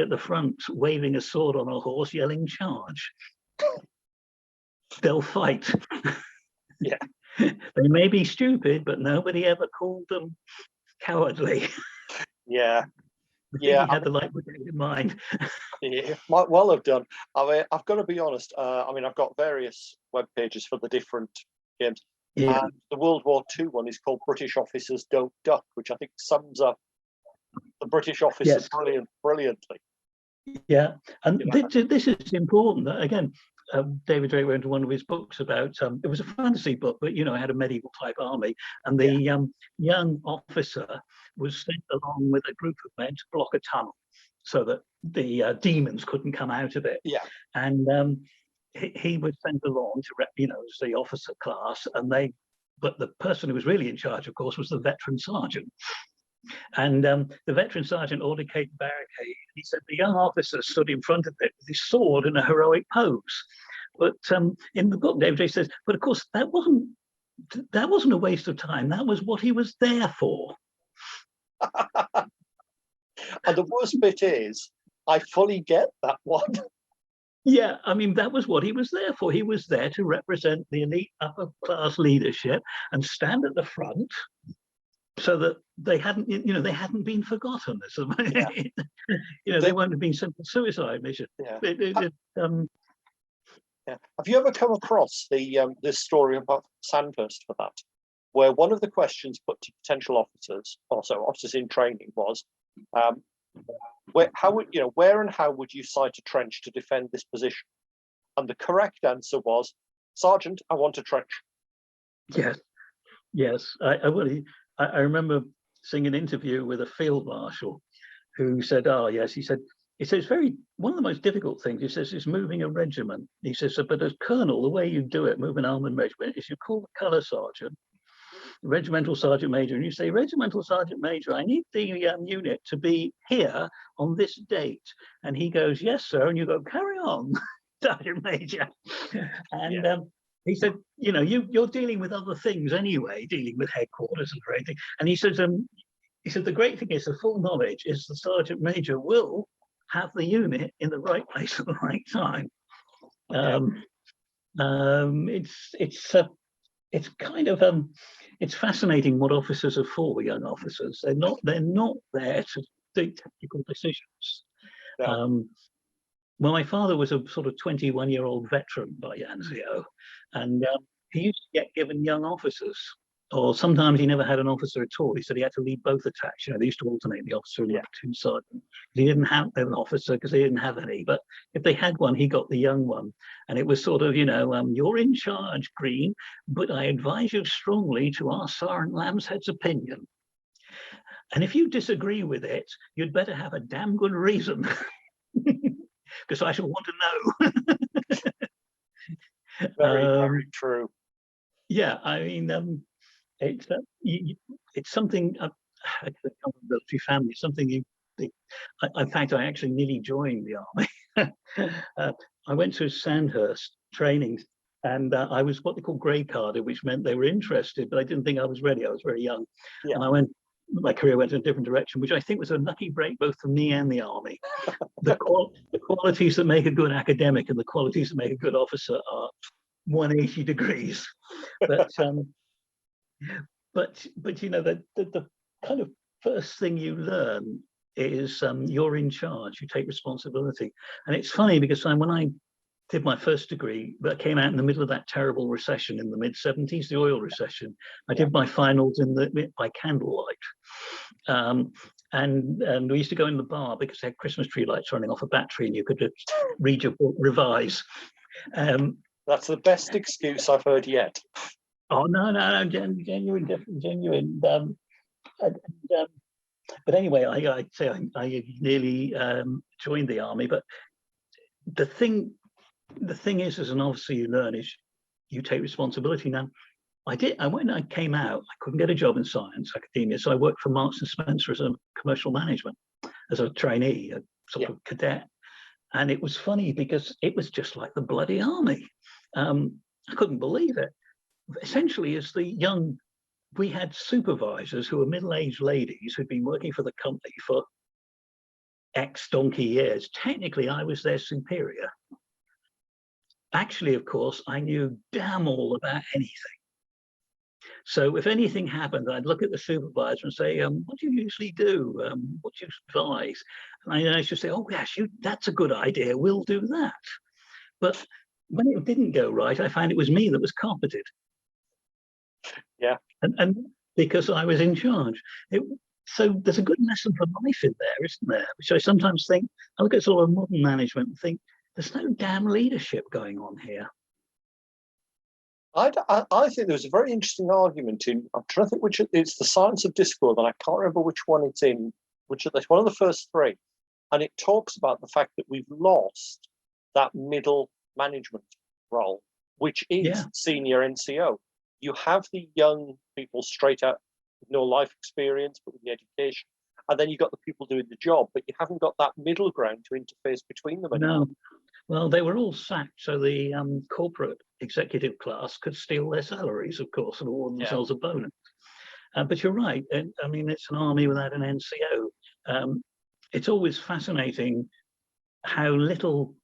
at the front waving a sword on a horse, yelling charge. They'll fight. Yeah. They may be stupid, but nobody ever called them cowardly. Yeah. Yeah, he had the light brigade in mind. Yeah, might well have done. I mean, I've got to be honest. I mean, I've got various web pages for the different games. Yeah. And the World War II one is called British Officers Don't Duck, which I think sums up the British officers brilliantly. Yeah, and this is important. Again, David Drake wrote into one of his books about, it was a fantasy book, but, you know, it had a medieval type army, and the young officer was sent along with a group of men to block a tunnel so that the demons couldn't come out of it. Yeah. And he was sent along to, you know, as the officer class, but the person who was really in charge, of course, was the veteran sergeant. And the veteran sergeant ordered the barricade. He said the young officer stood in front of it with his sword in a heroic pose. But in the book, David J. says, but of course that wasn't a waste of time. That was what he was there for. And the worst bit is, I fully get that one. Yeah, I mean, that was what he was there for. He was there to represent the elite upper class leadership and stand at the front, so that they hadn't been forgotten. Yeah. You know, they won't have been sent to suicide mission. Yeah. Yeah. Have you ever come across the story about Sandhurst for that? where one of the questions put to potential officers, also officers in training, was, where and how would you site a trench to defend this position? And the correct answer was, Sergeant, I want a trench. Yes, yes. I remember seeing an interview with a field marshal who said, "Oh yes," he said it's one of the most difficult things. He says is moving a regiment. He says, but as colonel, the way you do it, move an armoured regiment, is you call the colour sergeant, regimental sergeant major, and you say, regimental sergeant major, I need the unit to be here on this date. And he goes, yes, sir. And you go, carry on, sergeant major. And he said, you're dealing with other things anyway, dealing with headquarters and everything. And he said, the great thing is the full knowledge is the sergeant major will have the unit in the right place at the right time. It's kind of it's fascinating what officers are for, young officers. They're not there to do technical decisions. No. Well, my father was a sort of 21-year-old veteran by NCO, and he used to get given young officers, or sometimes he never had an officer at all. He said he had to lead both attacks. They used to alternate the officer and the platoon sergeant. He didn't have an officer because they didn't have any, but if they had one, he got the young one. And it was sort of, you're in charge, Green, but I advise you strongly to ask Sergeant Lambshead's opinion. And if you disagree with it, you'd better have a damn good reason, because I shall want to know. Very true. Yeah, I mean, it's something, a military family, something in fact, I actually nearly joined the army. I went to Sandhurst training, and I was what they call grey carded, which meant they were interested, but I didn't think I was ready. I was very young. Yeah. And my career went in a different direction, which I think was a lucky break both for me and the army. The qualities that make a good academic and the qualities that make a good officer are 180 degrees. But the kind of first thing you learn is you're in charge, you take responsibility. And it's funny because when I did my first degree, that came out in the middle of that terrible recession in the mid-70s, the oil recession. I did my finals by candlelight. And we used to go in the bar because they had Christmas tree lights running off a battery and you could just read your book, revise. That's the best excuse I've heard yet. Oh, no, genuine. But anyway, I'd say I nearly joined the army. But the thing is, as an officer, you learn is you take responsibility. Now, when I came out, I couldn't get a job in science academia, so I worked for Marks and Spencer as a commercial management, as a trainee, a sort of cadet. And it was funny because it was just like the bloody army. I couldn't believe it. Essentially, we had supervisors who were middle-aged ladies who'd been working for the company for X donkey years. Technically, I was their superior. Actually, of course, I knew damn all about anything. So if anything happened, I'd look at the supervisor and say, what do you usually do? What do you advise? And I should say, oh, yes, that's a good idea. We'll do that. But when it didn't go right, I found it was me that was carpeted. Yeah. And because I was in charge. So there's a good lesson for life in there, isn't there? Which I sometimes think, I look at sort of modern management and think, there's no damn leadership going on here. I think there was a very interesting argument I'm trying to think which, it's the Science of Discord, and I can't remember which one it's in, it's one of the first three. And it talks about the fact that we've lost that middle management role, which is senior NCO. You have the young people straight out with no life experience, but with the education. And then you've got the people doing the job, but you haven't got that middle ground to interface between them anymore. No. Well, they were all sacked, so the corporate executive class could steal their salaries, of course, and award themselves a bonus. But you're right. I mean, it's an army without an NCO. It's always fascinating how little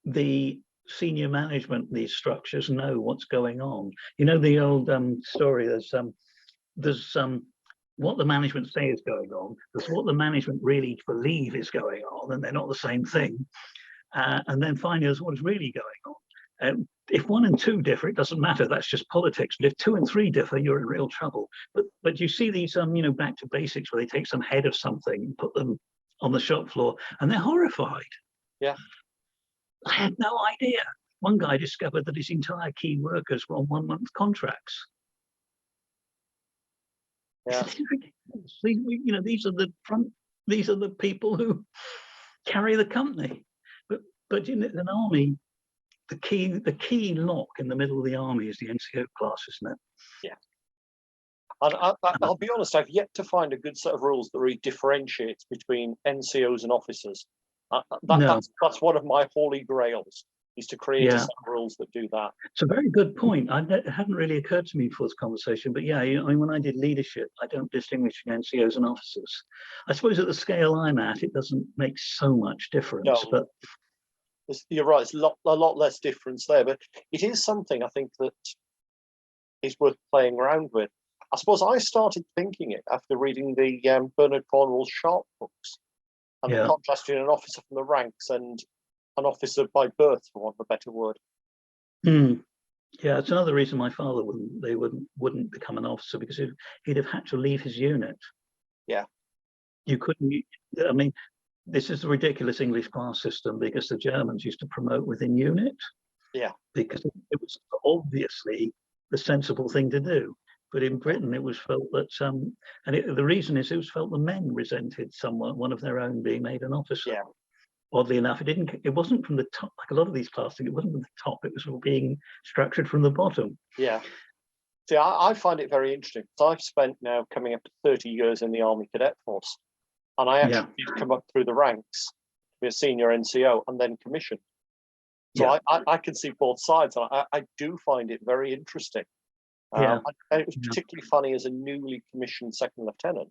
the senior management, these structures, know what's going on. You know the old story, there's what the management say is going on, there's what the management really believe is going on, and they're not the same thing. And then finally, there's what is really going on. If 1 and 2 differ, it doesn't matter. That's just politics. But if 2 and 3 differ, you're in real trouble. But you see these back to basics where they take some head of something and put them on the shop floor, and they're horrified. Yeah, I had no idea. One guy discovered that his entire key workers were on 1-month contracts. yeah. These are the front. These are the people who carry the company. But in an army, the key lock in the middle of the army is the NCO class, isn't it? Yeah. And I'll be honest, I've yet to find a good set of rules that really differentiates between NCOs and officers. That's one of my holy grails, is to create a set of rules that do that. It's a very good point. It hadn't really occurred to me before this conversation, but yeah, I mean, when I did leadership, I don't distinguish between NCOs and officers. I suppose at the scale I'm at, it doesn't make so much difference. No, but you're right, it's a lot less difference there, but it is something I think that is worth playing around with. I suppose I started thinking it after reading the Bernard Cornwell's Sharp books, and the contrast between an officer from the ranks and an officer by birth, for want of a better word. Yeah, it's another reason my father wouldn't become an officer, because he'd have had to leave his unit. Yeah, you couldn't. I mean, this is the ridiculous English class system, because the Germans used to promote within unit. Yeah, because it was obviously the sensible thing to do. But in Britain, it was felt that the reason is it was felt the men resented one of their own being made an officer. Yeah. Oddly enough, it wasn't from the top, like a lot of these class things, it wasn't from the top, it was being structured from the bottom. Yeah. See, I find it very interesting. So I've spent now coming up to 30 years in the Army Cadet Force, and I actually did come up through the ranks, be a senior NCO, and then commissioned. So I can see both sides, and I do find it very interesting. And it was particularly funny as a newly commissioned second lieutenant.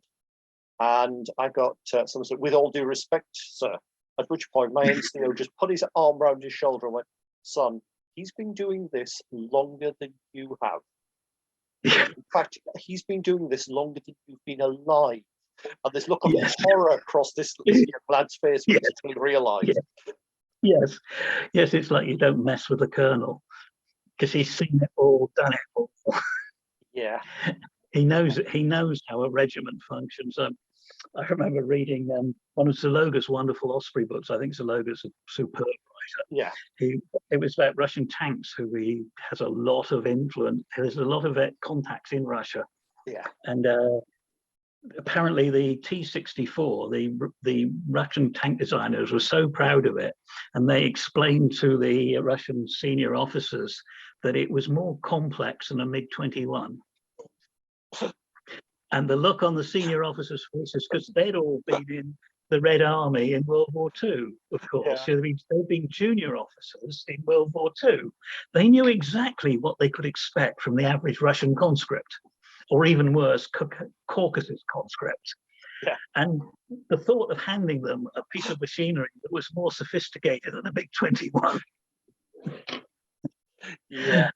And I got some sort of, with all due respect, sir, at which point my NCO just put his arm around his shoulder and went, son, he's been doing this longer than you have. In fact, he's been doing this longer than you've been alive. And this look of horror across this young lad's face, which he realised. Yes, it's like you don't mess with the colonel, because he's seen it all, done it all. Yeah, he knows how a regiment functions. I remember reading one of Zaloga's wonderful Osprey books. I think Zaloga's a superb writer. Yeah, it was about Russian tanks, who he has a lot of influence. There's a lot of contacts in Russia. Yeah, and apparently the T-64, the Russian tank designers were so proud of it, and they explained to the Russian senior officers that it was more complex than a MiG-21. And the look on the senior officers' faces, because they'd all been in the Red Army in World War II, of course. Yeah. So they'd been junior officers in World War II. They knew exactly what they could expect from the average Russian conscript, or even worse, Caucasus conscript. Yeah. And the thought of handing them a piece of machinery that was more sophisticated than a MiG-21. Yeah.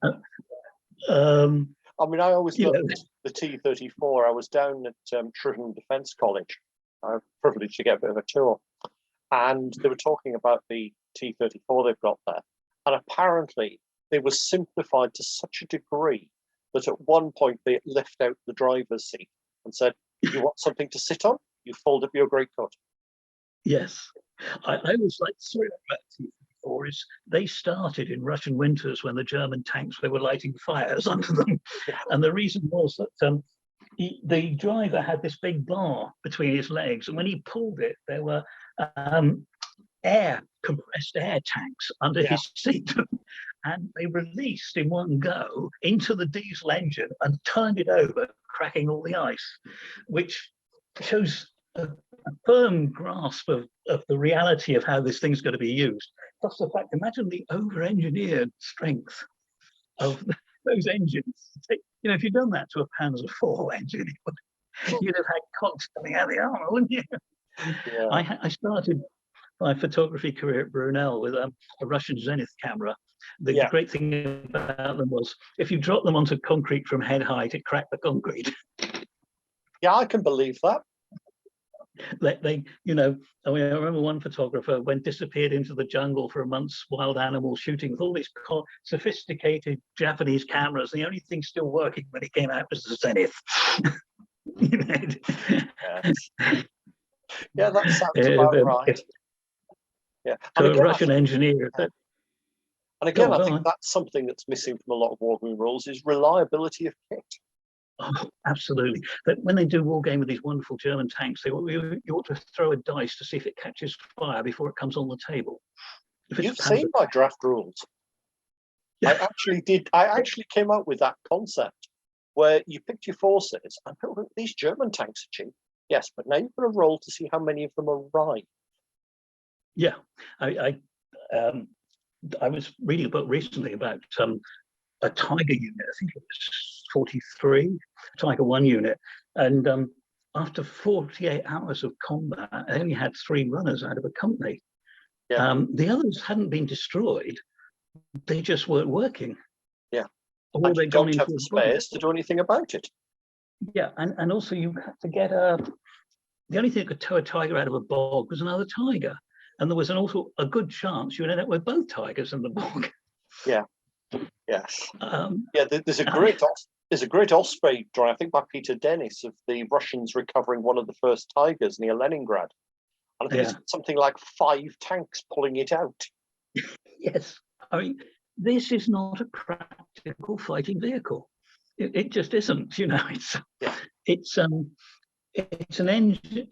I mean, I always loved the T-34. I was down at Trinity Defence College. I was privileged to get a bit of a tour. And they were talking about the T-34 they've got there. And apparently, they were simplified to such a degree that at one point they left out the driver's seat and said, you want something to sit on? You fold up your greatcoat. Yes. I was like, sorry about T-34 is they started in Russian winters when the German tanks, they were lighting fires under them. Yeah. And the reason was that the driver had this big bar between his legs, and when he pulled it, there were compressed air tanks under his seat. And they released in one go into the diesel engine and turned it over, cracking all the ice, which shows a firm grasp of the reality of how this thing's going to be used. Plus the fact, imagine the over-engineered strength of those engines. You know, if you'd done that to a Panzer IV engine, you'd have had cocks coming out of the armour, wouldn't you? Yeah. I started my photography career at Brunel with a Russian Zenith camera. The great thing about them was if you drop them onto concrete from head height, it cracked the concrete. Yeah, I can believe that. you know, I mean, I remember one photographer disappeared into the jungle for a month's wild animal shooting with all these sophisticated Japanese cameras. And the only thing still working when he came out was the Zenith. Yes. Yeah, that sounds about right. Yeah. To a Russian engineer. And again, I think that's something that's missing from a lot of Wargaming rules is reliability of kit. Oh, absolutely. But when they do war game with these wonderful German tanks, you ought to throw a dice to see if it catches fire before it comes on the table. You've seen my draft rules. I actually came up with that concept where you picked your forces and these German tanks are cheap. Yes, but now you've got to roll to see how many of them arrive. Yeah, I was reading a book recently about a Tiger unit. I think it was 43, Tiger 1 unit, and after 48 hours of combat, I only had 3 runners out of a company. Yeah. The others hadn't been destroyed; they just weren't working. Yeah, or they don't have the space to do anything about it. Yeah, and also you had to get the only thing that could tow a tiger out of a bog was another tiger, and there was also a good chance you'd end up with both tigers in the bog. Yeah. Yes. There's a great Osprey drawing, I think by Peter Dennis, of the Russians recovering one of the first tigers near Leningrad. And I think it's something like 5 tanks pulling it out. Yes. I mean, this is not a practical fighting vehicle. It just isn't, you know. It's an engine.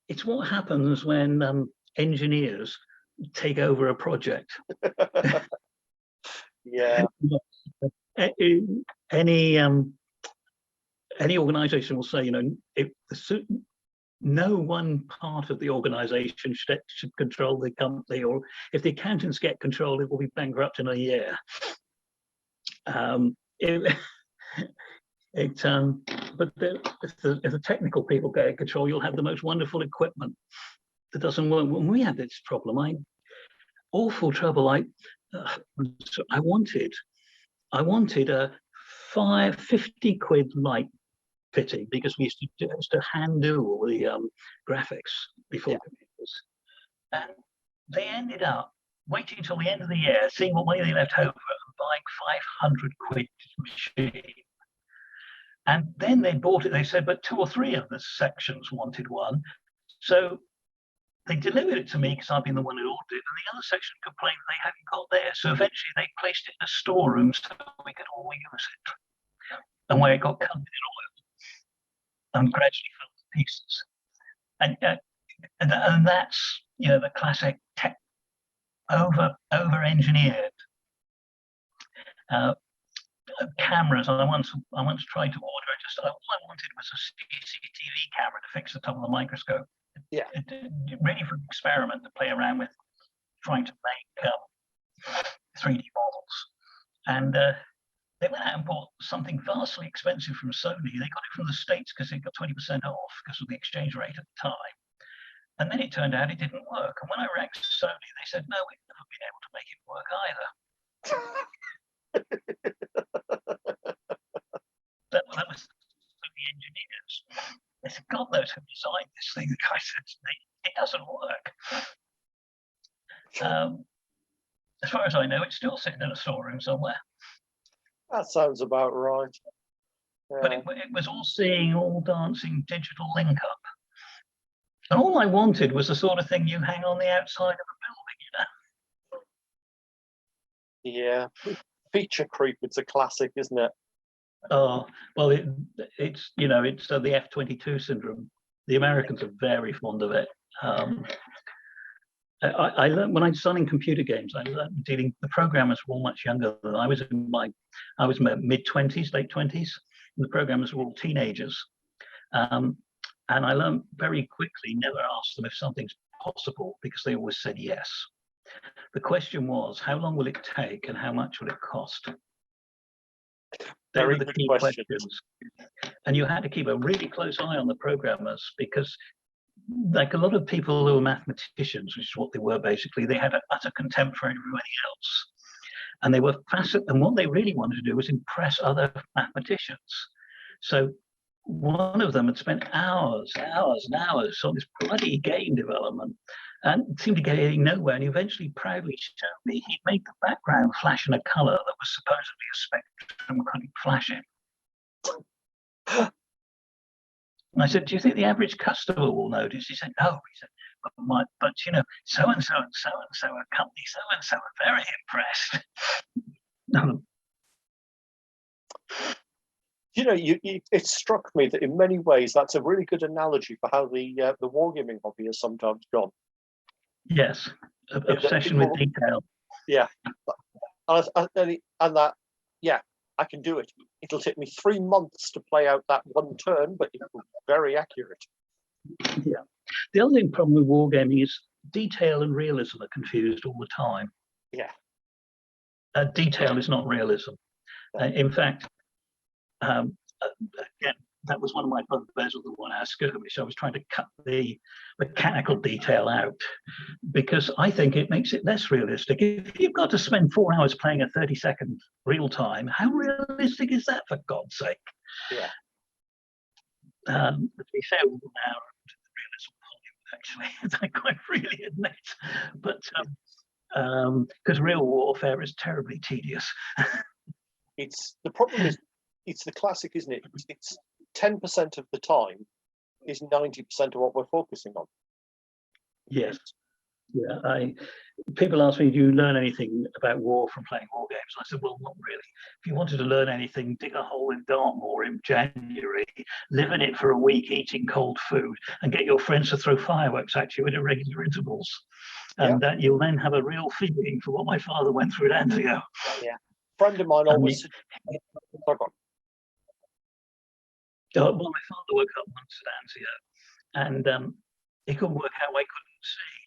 It's what happens when engineers take over a project. Yeah. Any organization will say, you know, no one part of the organization should control the company, or if the accountants get control, it will be bankrupt in a year. But if the technical people get control, you'll have the most wonderful equipment that doesn't work. When we had this problem, awful trouble. I wanted a 50 quid light fitting because we used to hand do all the graphics before computers, and they ended up waiting till the end of the year, seeing what money they left over, and buying 500 quid machine. And then they bought it. They said, but 2 or 3 of the sections wanted one, so they delivered it to me because I've been the one who ordered it, and the other section complained they hadn't got there. So eventually they placed it in a storeroom so we could all use it. And where it got covered in oil and gradually fell to pieces. And that's, you know, the classic over-engineered cameras. I once tried to order all I wanted was a CCTV camera to fix the top of the microscope. Yeah, ready for an experiment to play around with, trying to make 3D models. And they went out and bought something vastly expensive from Sony. They got it from the States because they got 20% off because of the exchange rate at the time. And then it turned out it didn't work. And when I rang Sony, they said, no, we've never been able to make it work either. that was the engineers. They said, God knows who designed this thing. The guy said to me, it doesn't work. As far as I know, it's still sitting in a storeroom somewhere. That sounds about right. Yeah. But it was all seeing, all dancing, digital link up. And all I wanted was the sort of thing you hang on the outside of a building, you know? Yeah. Feature creep, it's a classic, isn't it? Oh, well, it's you know, it's the F-22 syndrome. The Americans are very fond of it. I learned when I was running computer games, I learned the programmers were all much younger than I was. I was mid-20s, late 20s, and the programmers were all teenagers. And I learned very quickly, never ask them if something's possible because they always said yes. The question was, how long will it take and how much will it cost? They were the key questions. And you had to keep a really close eye on the programmers because, like a lot of people who were mathematicians, which is what they were basically, they had an utter contempt for everybody else. And they were fascinated, and what they really wanted to do was impress other mathematicians. So one of them had spent hours and hours on this bloody game development and seemed to get getting nowhere. And he eventually proudly showed me he'd made the background flash in a color that was supposedly a spectrum couldn't flash it. And I said, "Do you think the average customer will notice?" He said, "No." He said, but you know, so and so at company so and so are very impressed. You know, it struck me that in many ways that's a really good analogy for how the wargaming hobby has sometimes gone. Yes, obsession with detail. Yeah, and that, yeah, I can do it. It'll take me 3 months to play out that one turn, but it's very accurate. Yeah. The other problem with wargaming is detail and realism are confused all the time. Yeah. Detail is not realism. In fact, again, that was one of my bugbears with the 1 hour skirmish. I was trying to cut the mechanical detail out because I think it makes it less realistic. If you've got to spend 4 hours playing a 30-second real time, how realistic is that, for God's sake? Yeah. To be fair, 1 hour of realism, actually, I quite freely admit, but because real warfare is terribly tedious. The problem is, it's the classic, isn't it? It's 10% of the time is 90% of what we're focusing on. Yes. Yeah. People ask me, "Do you learn anything about war from playing war games?" I said, "Well, not really. If you wanted to learn anything, dig a hole in Dartmoor in January, live in it for a week, eating cold food, and get your friends to throw fireworks at you at irregular intervals. And that you'll then have a real feeling for what my father went through at Anzio." Yeah. A friend of mine always said, well, my father woke up once at Anzio, and he couldn't work out why he couldn't see.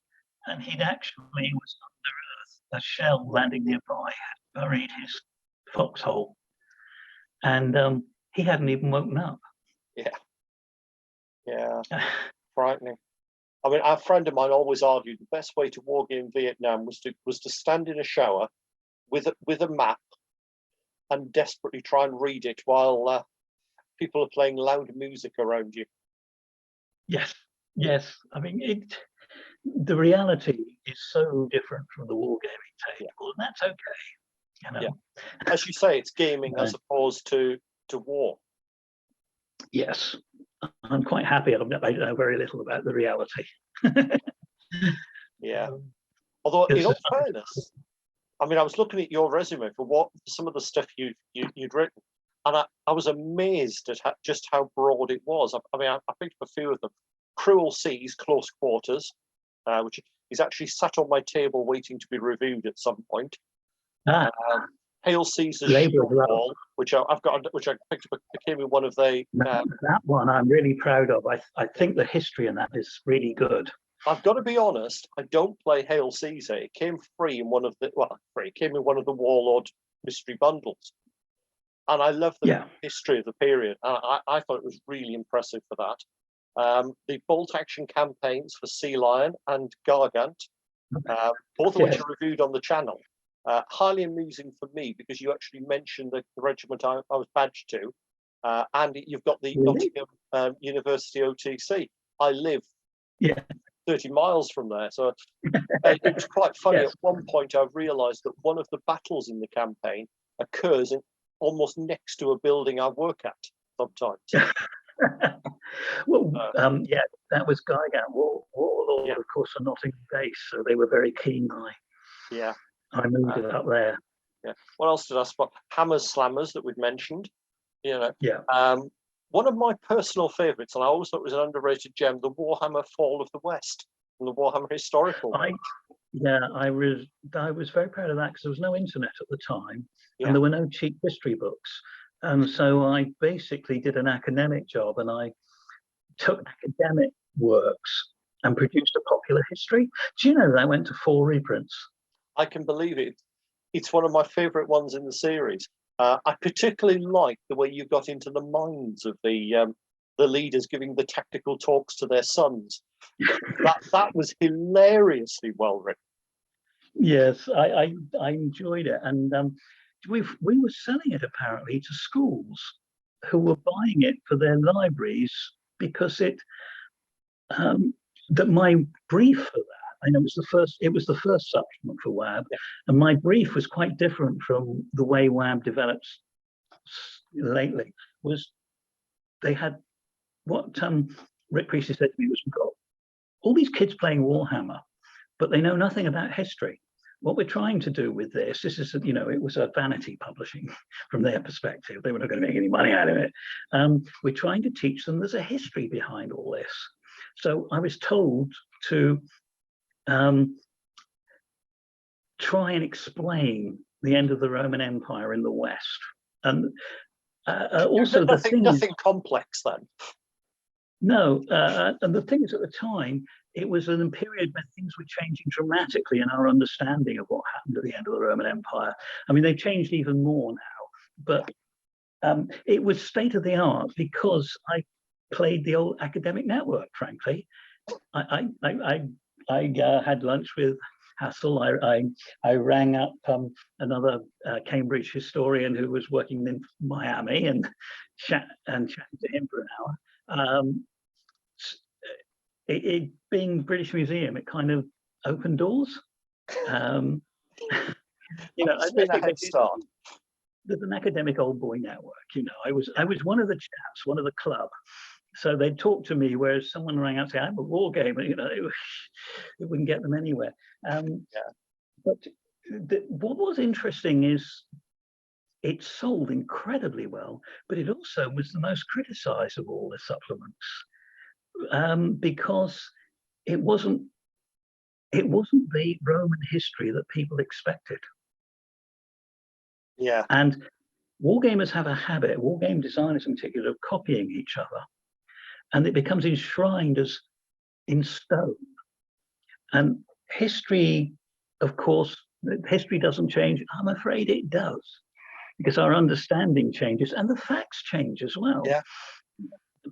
And he'd actually was under earth. A shell landing nearby had buried his foxhole, and he hadn't even woken up. Yeah, frightening. I mean, a friend of mine always argued the best way to war game Vietnam was to stand in a shower with a map and desperately try and read it while people are playing loud music around you. Yes. I mean, the reality is so different from the wargaming table, and that's okay. You know? Yeah. As you say, it's gaming as opposed to war. Yes, I'm quite happy. I know very little about the reality. Yeah. Although, in all fairness, I mean, I was looking at your resume for some of the stuff you'd written, and I was amazed at just how broad it was. I mean, I picked up a few of them. Cruel Seas, Close Quarters, which is actually sat on my table waiting to be reviewed at some point. Hail Caesar's Shield Wall, which I picked up, became one of the. That one I'm really proud of. I think the history in that is really good. I've got to be honest. I don't play Hail Caesar. It came free in one of the It came in one of the Warlord mystery bundles, and I love the history of the period. And I thought it was really impressive for that. The bolt action campaigns for Sea Lion and Gargant, both of which are reviewed on the channel. Highly amusing for me because you actually mentioned the regiment I was badged to, and you've got the Nottingham University OTC. I live 30 miles from there, so it was quite funny. At one point, I realised that one of the battles in the campaign occurs almost next to a building I work at sometimes. Well, that was Gargant. Warlord, of course, are Nottingham based, so they were very keen. I moved it up there. Yeah. What else did I spot? Hammers, Slammers that we've mentioned. One of my personal favourites, and I always thought it was an underrated gem, the Warhammer Fall of the West from the Warhammer Historical. I was very proud of that because there was no internet at the time, and there were no cheap history books. And so I basically did an academic job, and I took academic works and produced a popular history. Do you know that went to 4 reprints? I can believe it. It's one of my favourite ones in the series. I particularly like the way you got into the minds of the leaders giving the tactical talks to their sons. that was hilariously well written. Yes, I enjoyed it, and we were selling it apparently to schools who were buying it for their libraries because that my brief for that, I know it was the first supplement for WAB, and my brief was quite different from the way WAB develops lately. Was they had what Rick Priestley said to me was, we've got all these kids playing Warhammer, but they know nothing about history. What we're trying to do with this is, it was a vanity publishing from their perspective. They were not going to make any money out of it. We're trying to teach them there's a history behind all this. So I was told to try and explain the end of the Roman Empire in the West. And also nothing complex then. No, and the thing is, at the time, it was in a period when things were changing dramatically in our understanding of what happened at the end of the Roman Empire. I mean, they've changed even more now, but it was state of the art because I played the old academic network, frankly. I had lunch with Hassel. I rang up another Cambridge historian who was working in Miami and chatted to him for an hour. It being British Museum, it kind of opened doors. It's been a head start. There's an academic old boy network. I was one of the chaps, one of the club. So they'd talk to me, whereas someone rang out and say, I'm a wargamer, it wouldn't get them anywhere. But what was interesting is it sold incredibly well, but it also was the most criticized of all the supplements because it wasn't the Roman history that people expected. Yeah. And wargamers have a habit, wargame designers in particular, of copying each other. And it becomes enshrined as in stone. And history, of course, history doesn't change. I'm afraid it does, because our understanding changes and the facts change as well. Yeah.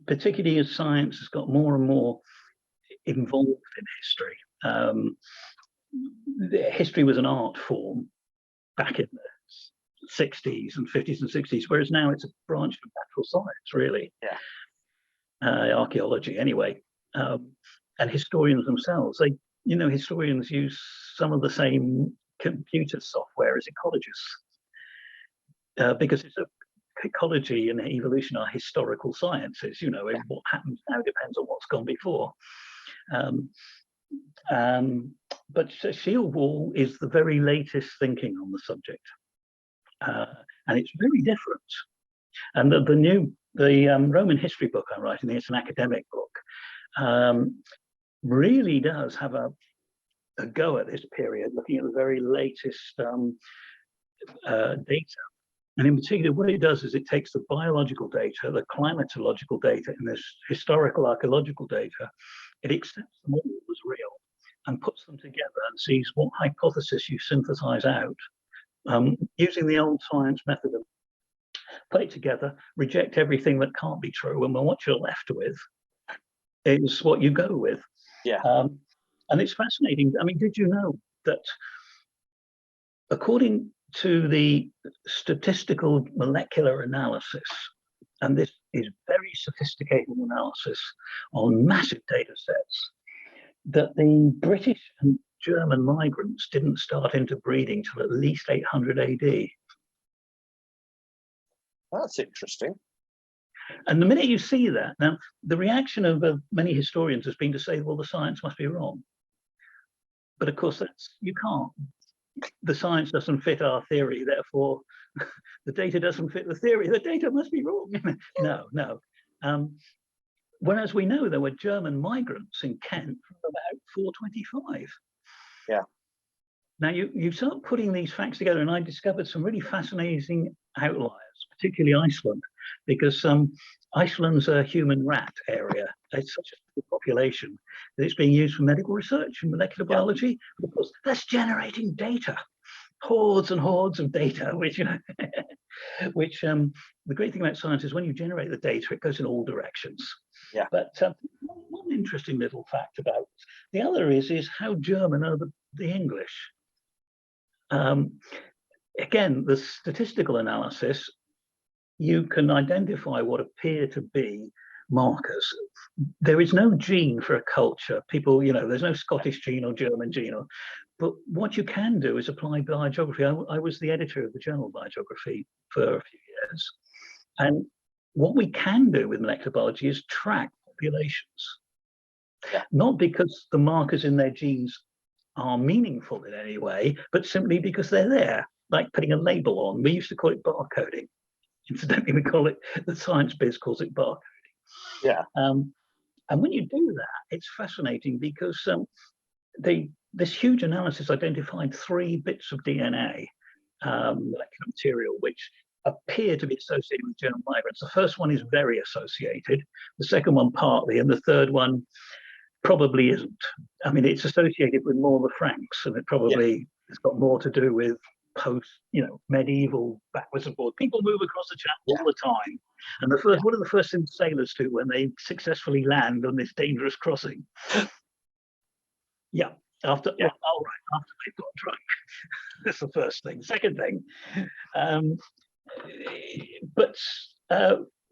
Particularly as science has got more and more involved in history. History was an art form back in the 60s and 50s and 60s, whereas now it's a branch of natural science, really. Yeah. Archaeology, anyway. And historians themselves, historians use some of the same computer software as ecologists, because ecology and evolution are historical sciences. What happens now depends on what's gone before. But shield wall is the very latest thinking on the subject, and it's very different. And the Roman history book I'm writing, it's an academic book, really does have a go at this period, looking at the very latest data. And in particular, what it does is it takes the biological data, the climatological data, and this historical archaeological data, it accepts them all as real and puts them together and sees what hypothesis you synthesize out using the old science method of put it together, reject everything that can't be true, and then what you're left with is what you go with. Yeah. And it's fascinating. I mean, did you know that according to the statistical molecular analysis, and this is very sophisticated analysis on massive data sets, that the British and German migrants didn't start interbreeding till at least 800 AD. That's interesting. And the minute you see that, now the reaction of many historians has been to say, well, the science must be wrong. But of course, you can't. The science doesn't fit our theory, therefore the data doesn't fit the theory. The data must be wrong. No. Whereas we know there were German migrants in Kent from about 425. Yeah. Now you start putting these facts together, and I discovered some really fascinating outliers, particularly Iceland, because Iceland's a human rat area. It's such a small population that it's being used for medical research and molecular biology. But of course, that's generating data, hordes and hordes of data, which the great thing about science is when you generate the data, it goes in all directions. Yeah. But one interesting little fact about it. The other is how German are the English. Again, the statistical analysis you can identify what appear to be markers. There is no gene for a culture. People, there's no Scottish gene or German gene. But what you can do is apply biogeography. I was the editor of the journal Biogeography for a few years. And what we can do with molecular biology is track populations. Yeah. Not because the markers in their genes are meaningful in any way, but simply because they're there, like putting a label on. We used to call it barcoding. Incidentally, we call it, the science biz calls it barcoding. Yeah. And when you do that, it's fascinating because this huge analysis identified 3 bits of DNA, molecular material, which appear to be associated with German migrants. The first one is very associated, the second one partly, and the third one probably isn't. I mean, it's associated with more the Franks, and it probably has got more to do with medieval backwards and forwards. People move across the channel all the time. And what are the first things sailors do when they successfully land on this dangerous crossing? After they've got drunk. That's the first thing. Second thing, but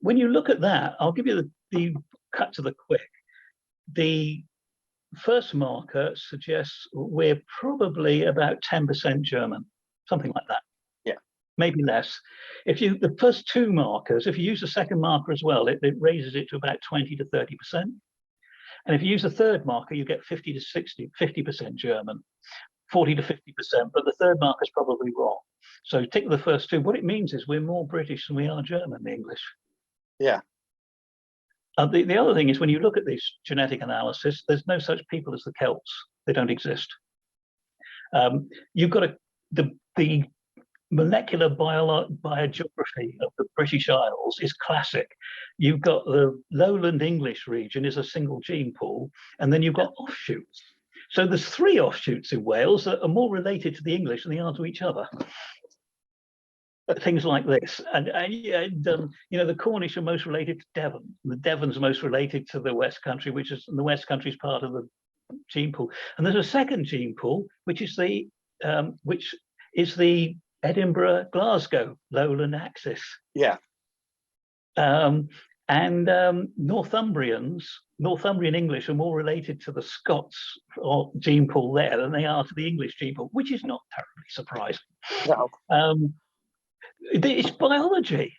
when you look at that, I'll give you the cut to the quick. The first marker suggests we're probably about 10% German, something like that. Yeah, maybe less. The first 2 markers, if you use the second marker as well, it raises it to about 20 to 30%. And if you use the third marker, you get 50 to 50% German, 40 to 50%. But the third marker is probably wrong. So take the first 2. What it means is we're more British than we are German, the English. Yeah. The other thing is when you look at this genetic analysis, there's no such people as the Celts. They don't exist. You've got the molecular biogeography of the British Isles is classic. You've got the lowland English region is a single gene pool, and then you've got offshoots. So there's 3 offshoots in Wales that are more related to the English than they are to each other. Things like this, and the Cornish are most related to Devon. The Devon's most related to the West Country, and the West Country is part of the gene pool. And there's a second gene pool, which is the Edinburgh-Glasgow lowland axis. Yeah. Northumbrian English are more related to the Scots or gene pool there than they are to the English gene pool, which is not terribly surprising. No. It's biology.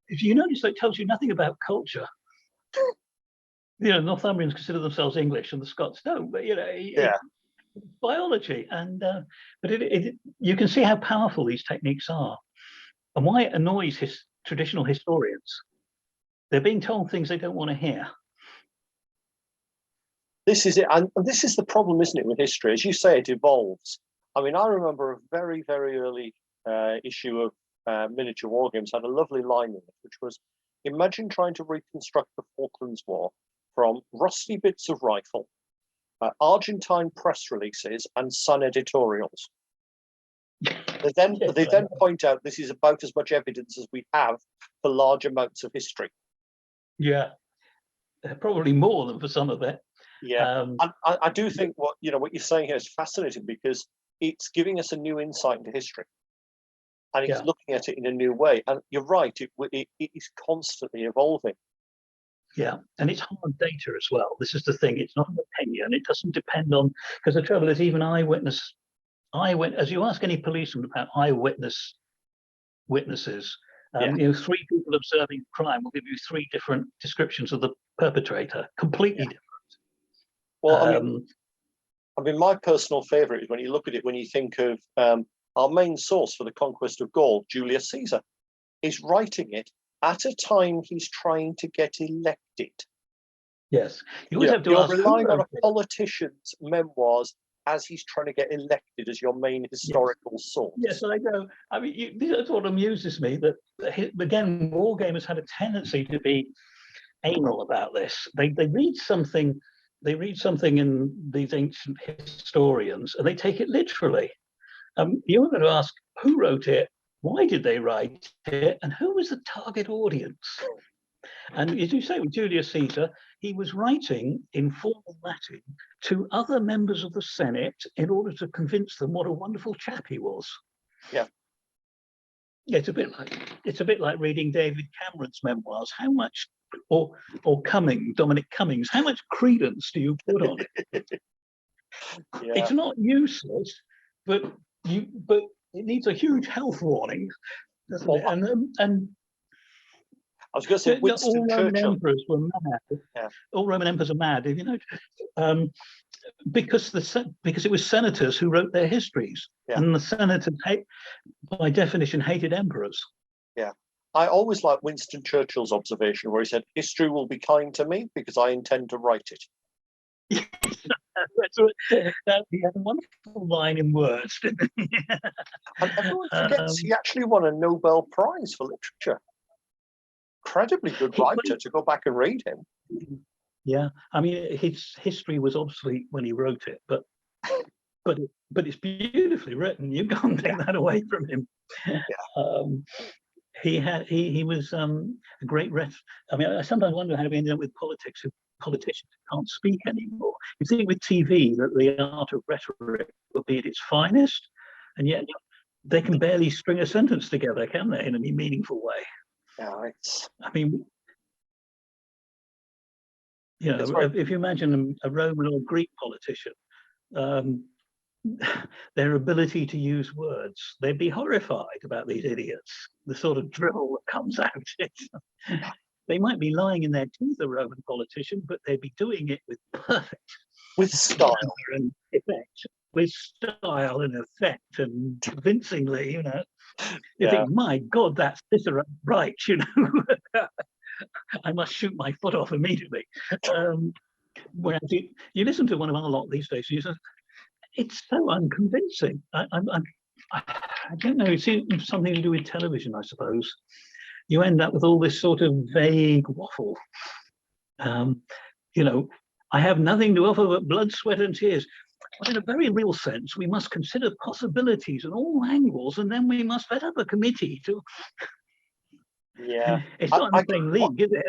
If you notice, it tells you nothing about culture. Northumbrians consider themselves English and the Scots don't, but biology. And but you can see how powerful these techniques are and why it annoys traditional historians. They're being told things they don't want to hear. This is it, and this is the problem, isn't it, with history? As you say, it evolves. I mean, I remember a very, very early issue of Miniature Wargames had a lovely line in it, which was, imagine trying to reconstruct the Falklands War from rusty bits of rifle, Argentine press releases, and Sun editorials. They then point out this is about as much evidence as we have for large amounts of history. Yeah, probably more than for some of it. Yeah, and I do think what you're saying here is fascinating because it's giving us a new insight into history, and it's looking at it in a new way. And you're right; it is constantly evolving. Yeah, and it's hard data as well. This is the thing; it's not an opinion. It doesn't depend on, because the trouble is, even as you ask any policeman about witnesses, 3 people observing crime will give you 3 different descriptions of the perpetrator, completely different. Well, I mean, my personal favourite is when you look at it, when you think of our main source for the conquest of Gaul, Julius Caesar, is writing it at a time he's trying to get elected. Yes, you always have to ask. You're relying on a politician's memoirs as he's trying to get elected as your main historical source. Yes, I know. I mean, that's what amuses me. That again, Wargamers had a tendency to be anal about this. They read something. They read something in these ancient historians, and they take it literally. You're going to ask who wrote it, why did they write it, and who was the target audience? And as you say, with Julius Caesar, he was writing in formal Latin to other members of the Senate in order to convince them what a wonderful chap he was. Yeah. it's a bit like reading David Cameron's memoirs. How much, or Dominic Cummings, how much credence do you put on it? Yeah. It's not useless, but it needs a huge health warning, doesn't it? And I was going to say Winston all Roman Churchill. emperors were mad. Yeah. All Roman emperors are mad, you know, because it was senators who wrote their histories, and the senators, by definition, hated emperors. Yeah. I always like Winston Churchill's observation where he said, "History will be kind to me because I intend to write it." That's a wonderful line in words. And everyone forgets he actually won a Nobel Prize for literature. Incredibly good writer to go back and read him. Yeah, I mean, his history was obsolete when he wrote it, but it's beautifully written. You can't take that away from him. He was a great I mean, I sometimes wonder how we ended up with politicians who can't speak anymore. You think with TV that the art of rhetoric would be at its finest, and yet they can barely string a sentence together, can they, in any meaningful way? Yeah, I mean, you know, if you imagine a Roman or Greek politician, their ability to use words, they'd be horrified about these idiots, the sort of drivel that comes out. They might be lying in their teeth, a Roman politician, but they'd be doing it with style and effect, and convincingly, you know. You think, my God, that's Cicero right, you know. I must shoot my foot off immediately. Whereas you listen to one of our lot these days, you say, it's so unconvincing. I don't know, it's something to do with television, I suppose. You end up with all this sort of vague waffle. You know, I have nothing to offer but blood, sweat, and tears. But in a very real sense, we must consider possibilities and all angles, and then we must set up a committee to. Yeah, it's not in the same league, is it?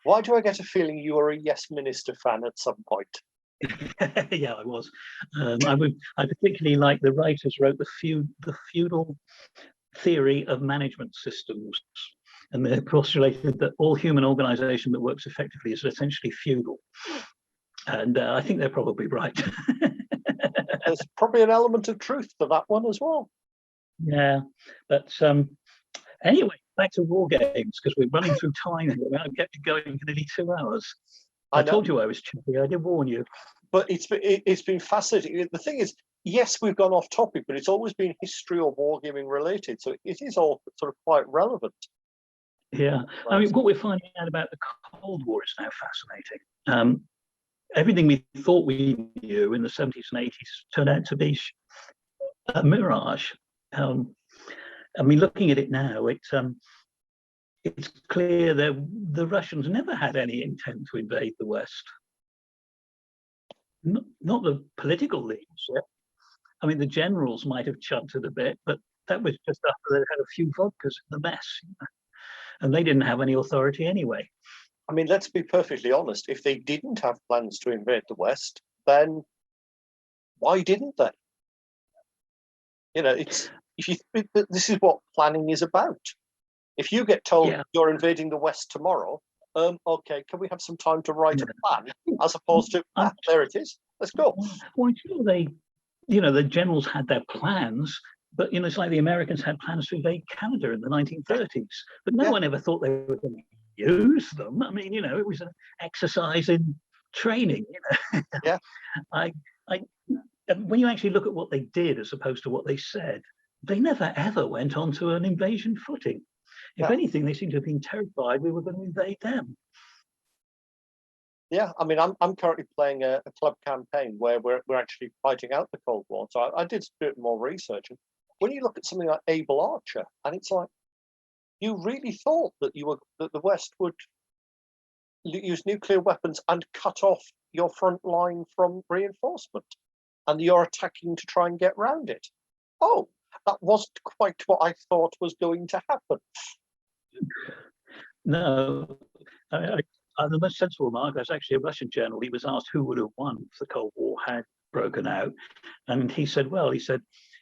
Why do I get a feeling you were a Yes Minister fan at some point? Yeah, I was. I particularly like the writers wrote the feudal theory of management systems, and they postulated that all human organization that works effectively is essentially feudal. And I think they're probably right. There's probably an element of truth to that one as well. Yeah, but anyway, back to war games, because we're running through time here. I've kept you going for nearly 2 hours. I told you I was chippy. I did warn you. But it's been fascinating. The thing is, yes, we've gone off topic, but it's always been history or wargaming related, so it is all sort of quite relevant. Yeah, I mean, what we're finding out about the Cold War is now fascinating. Everything we thought we knew in the 70s and 80s turned out to be a mirage. I mean, looking at it now, it's clear that the Russians never had any intent to invade the West. Not the political leadership. I mean, the generals might have chanted a bit, but that was just after they had a few vodkas in the mess, you know? And they didn't have any authority anyway. I mean, let's be perfectly honest. If they didn't have plans to invade the West, then why didn't they? You know, this is what planning is about. If you get told you're invading the West tomorrow, okay, can we have some time to write a plan, as opposed to there it is, let's go. Well, I'm sure the generals had their plans, but it's like the Americans had plans to invade Canada in the 1930s, but no one ever thought they were going to use them. I mean, it was an exercise in training. Yeah. When you actually look at what they did as opposed to what they said, they never ever went onto an invasion footing. If anything, they seem to have been terrified we were going to invade them. Yeah, I mean, I'm currently playing a club campaign where we're actually fighting out the Cold War. So I did a bit more research, and when you look at something like Able Archer, and it's like, you really thought that the West would use nuclear weapons and cut off your front line from reinforcement, and you're attacking to try and get round it. Oh, that wasn't quite what I thought was going to happen. No, the most sensible remark was actually a Russian general. He was asked who would have won if the Cold War had broken out, and he said,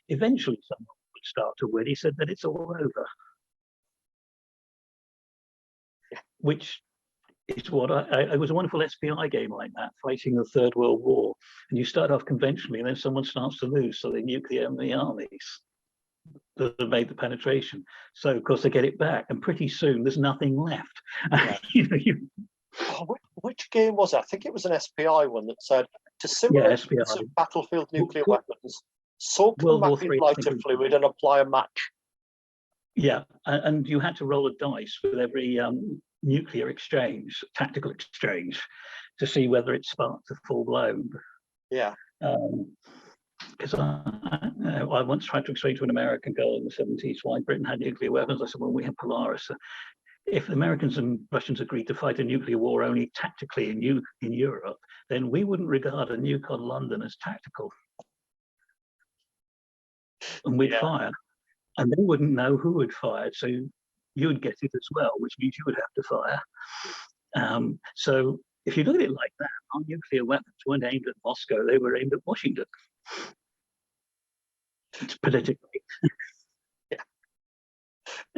eventually someone would start to win. He said that it's all over. which is what it was a wonderful SPI game like that, fighting the Third World War. And you start off conventionally, and then someone starts to lose, so they nuclear the armies that have made the penetration. So of course they get it back, and pretty soon there's nothing left. Yeah. Which game was it? I think it was an SPI one that said to simulate the use of battlefield nuclear weapons, soak the map in lighter fluid and apply a match. Yeah, and you had to roll a dice with every nuclear exchange, tactical exchange, to see whether it sparked a full blown. Yeah. Because I once tried to explain to an American girl in the 70s why Britain had nuclear weapons. I said, well, we have Polaris. If the Americans and Russians agreed to fight a nuclear war only tactically in Europe, then we wouldn't regard a nuke on London as tactical. And we'd fire. And they wouldn't know who had fired. So you'd get it as well, which means you would have to fire. So if you look at it like that, our nuclear weapons weren't aimed at Moscow, they were aimed at Washington. It's politically.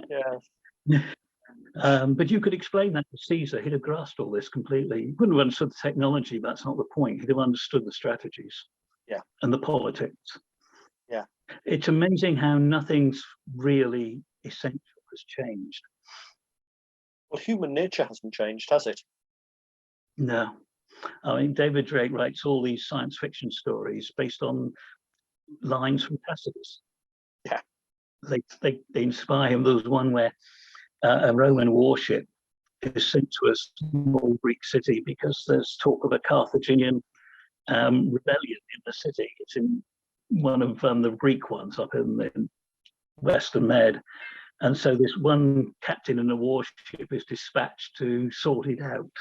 Yeah. But you could explain that to Caesar. He'd have grasped all this completely. He wouldn't have understood the technology, but that's not the point. He'd have understood the strategies and the politics. Yeah. It's amazing how nothing's really essential has changed. Well, human nature hasn't changed, has it? No. I mean, David Drake writes all these science fiction stories based on lines from Tacitus. Yeah. They inspire him. There was one where a Roman warship is sent to a small Greek city because there's talk of a Carthaginian rebellion in the city. It's in one of the Greek ones up in Western Med. And so this one captain in a warship is dispatched to sort it out.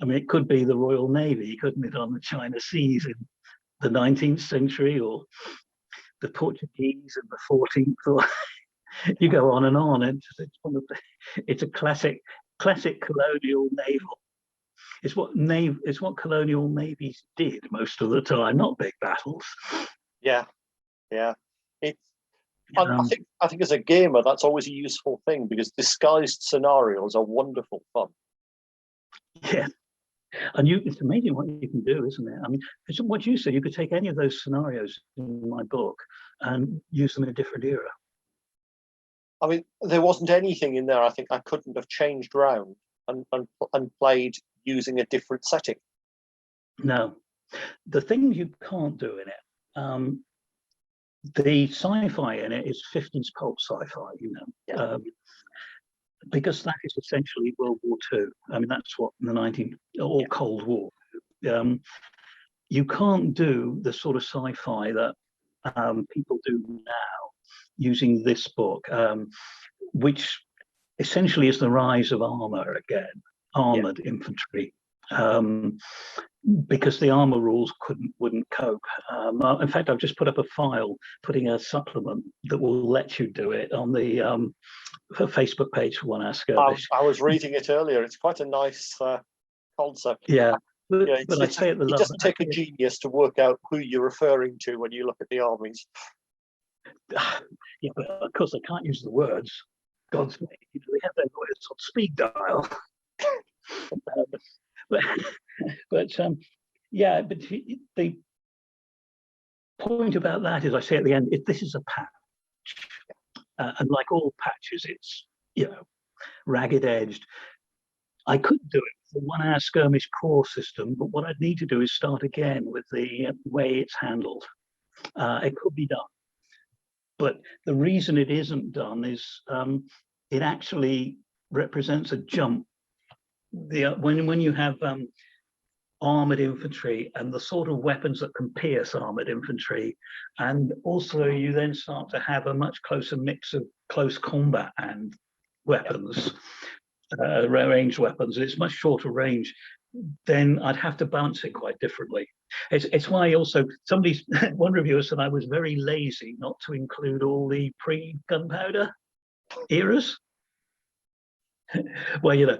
I mean, it could be the Royal Navy, couldn't it, on the China Seas in the 19th century, or the Portuguese in the 14th, or you go on and on. It's a classic colonial naval. It's what colonial navies did most of the time, not big battles. Yeah. I think as a gamer, that's always a useful thing, because disguised scenarios are wonderful fun. Yeah. And it's amazing what you can do, isn't it? I mean, it's what you said, you could take any of those scenarios in my book and use them in a different era. I mean, there wasn't anything in there I think I couldn't have changed around and played using a different setting. No. The thing you can't do in it, the sci-fi in it is 50s pulp sci-fi, you know. Because that is essentially World War II. I mean, that's what or Cold War. You can't do the sort of sci-fi that people do now using this book, which essentially is the rise of armor again, armored infantry, because the armor rules wouldn't cope. In fact, I've just put up a file, putting a supplement that will let you do it on the Facebook page for One Hour Skirmish. I was reading it earlier. It's quite a nice concept. Yeah. But it doesn't take a genius to work out who you're referring to when you look at the armies. Yeah, but of course they can't use the words. God's made, they have their words on speed dial. But the point about that is, I say at the end, this is a patch. And like all patches, it's, ragged edged. I could do it with the 1 hour skirmish core system, but what I'd need to do is start again with the way it's handled. It could be done. But the reason it isn't done is it actually represents a jump. When you have armored infantry and the sort of weapons that can pierce armored infantry, and also you then start to have a much closer mix of close combat and weapons, ranged weapons, and it's much shorter range, then I'd have to balance it quite differently. It's why also one reviewer said I was very lazy not to include all the pre-gunpowder eras, where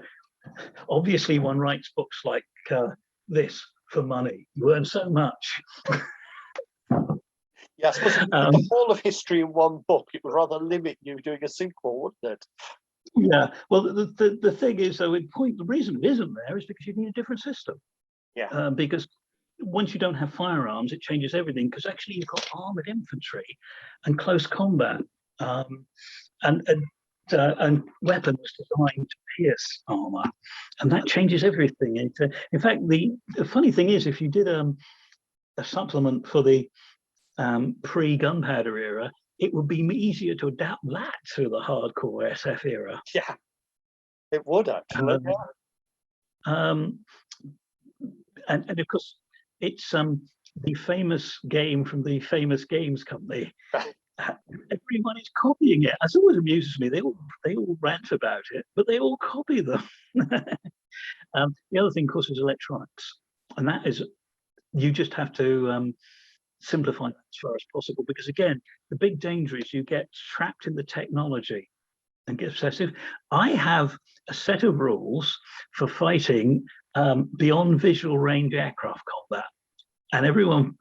obviously one writes books like this for money. You earn so much. Yeah, I suppose the whole of history in one book, it would rather limit you doing a sequel, wouldn't it? Yeah. Well, the thing is, though, the reason it isn't there is because you need a different system. Yeah. Because once you don't have firearms, it changes everything. Because actually, you've got armored infantry and close combat, and weapons designed to pierce armor, and that changes everything. In fact, the funny thing is, if you did a supplement for the pre-gunpowder era, it would be easier to adapt that to the hardcore SF era. Yeah, it would actually. Um, and of course, it's the famous game from the famous games company. Everyone is copying it. As always amuses me. They all rant about it, but they all copy them. The other thing, of course, is electronics, and that is you just have to simplify that as far as possible, because again, the big danger is you get trapped in the technology and get obsessive. I have a set of rules for fighting beyond visual range aircraft combat, and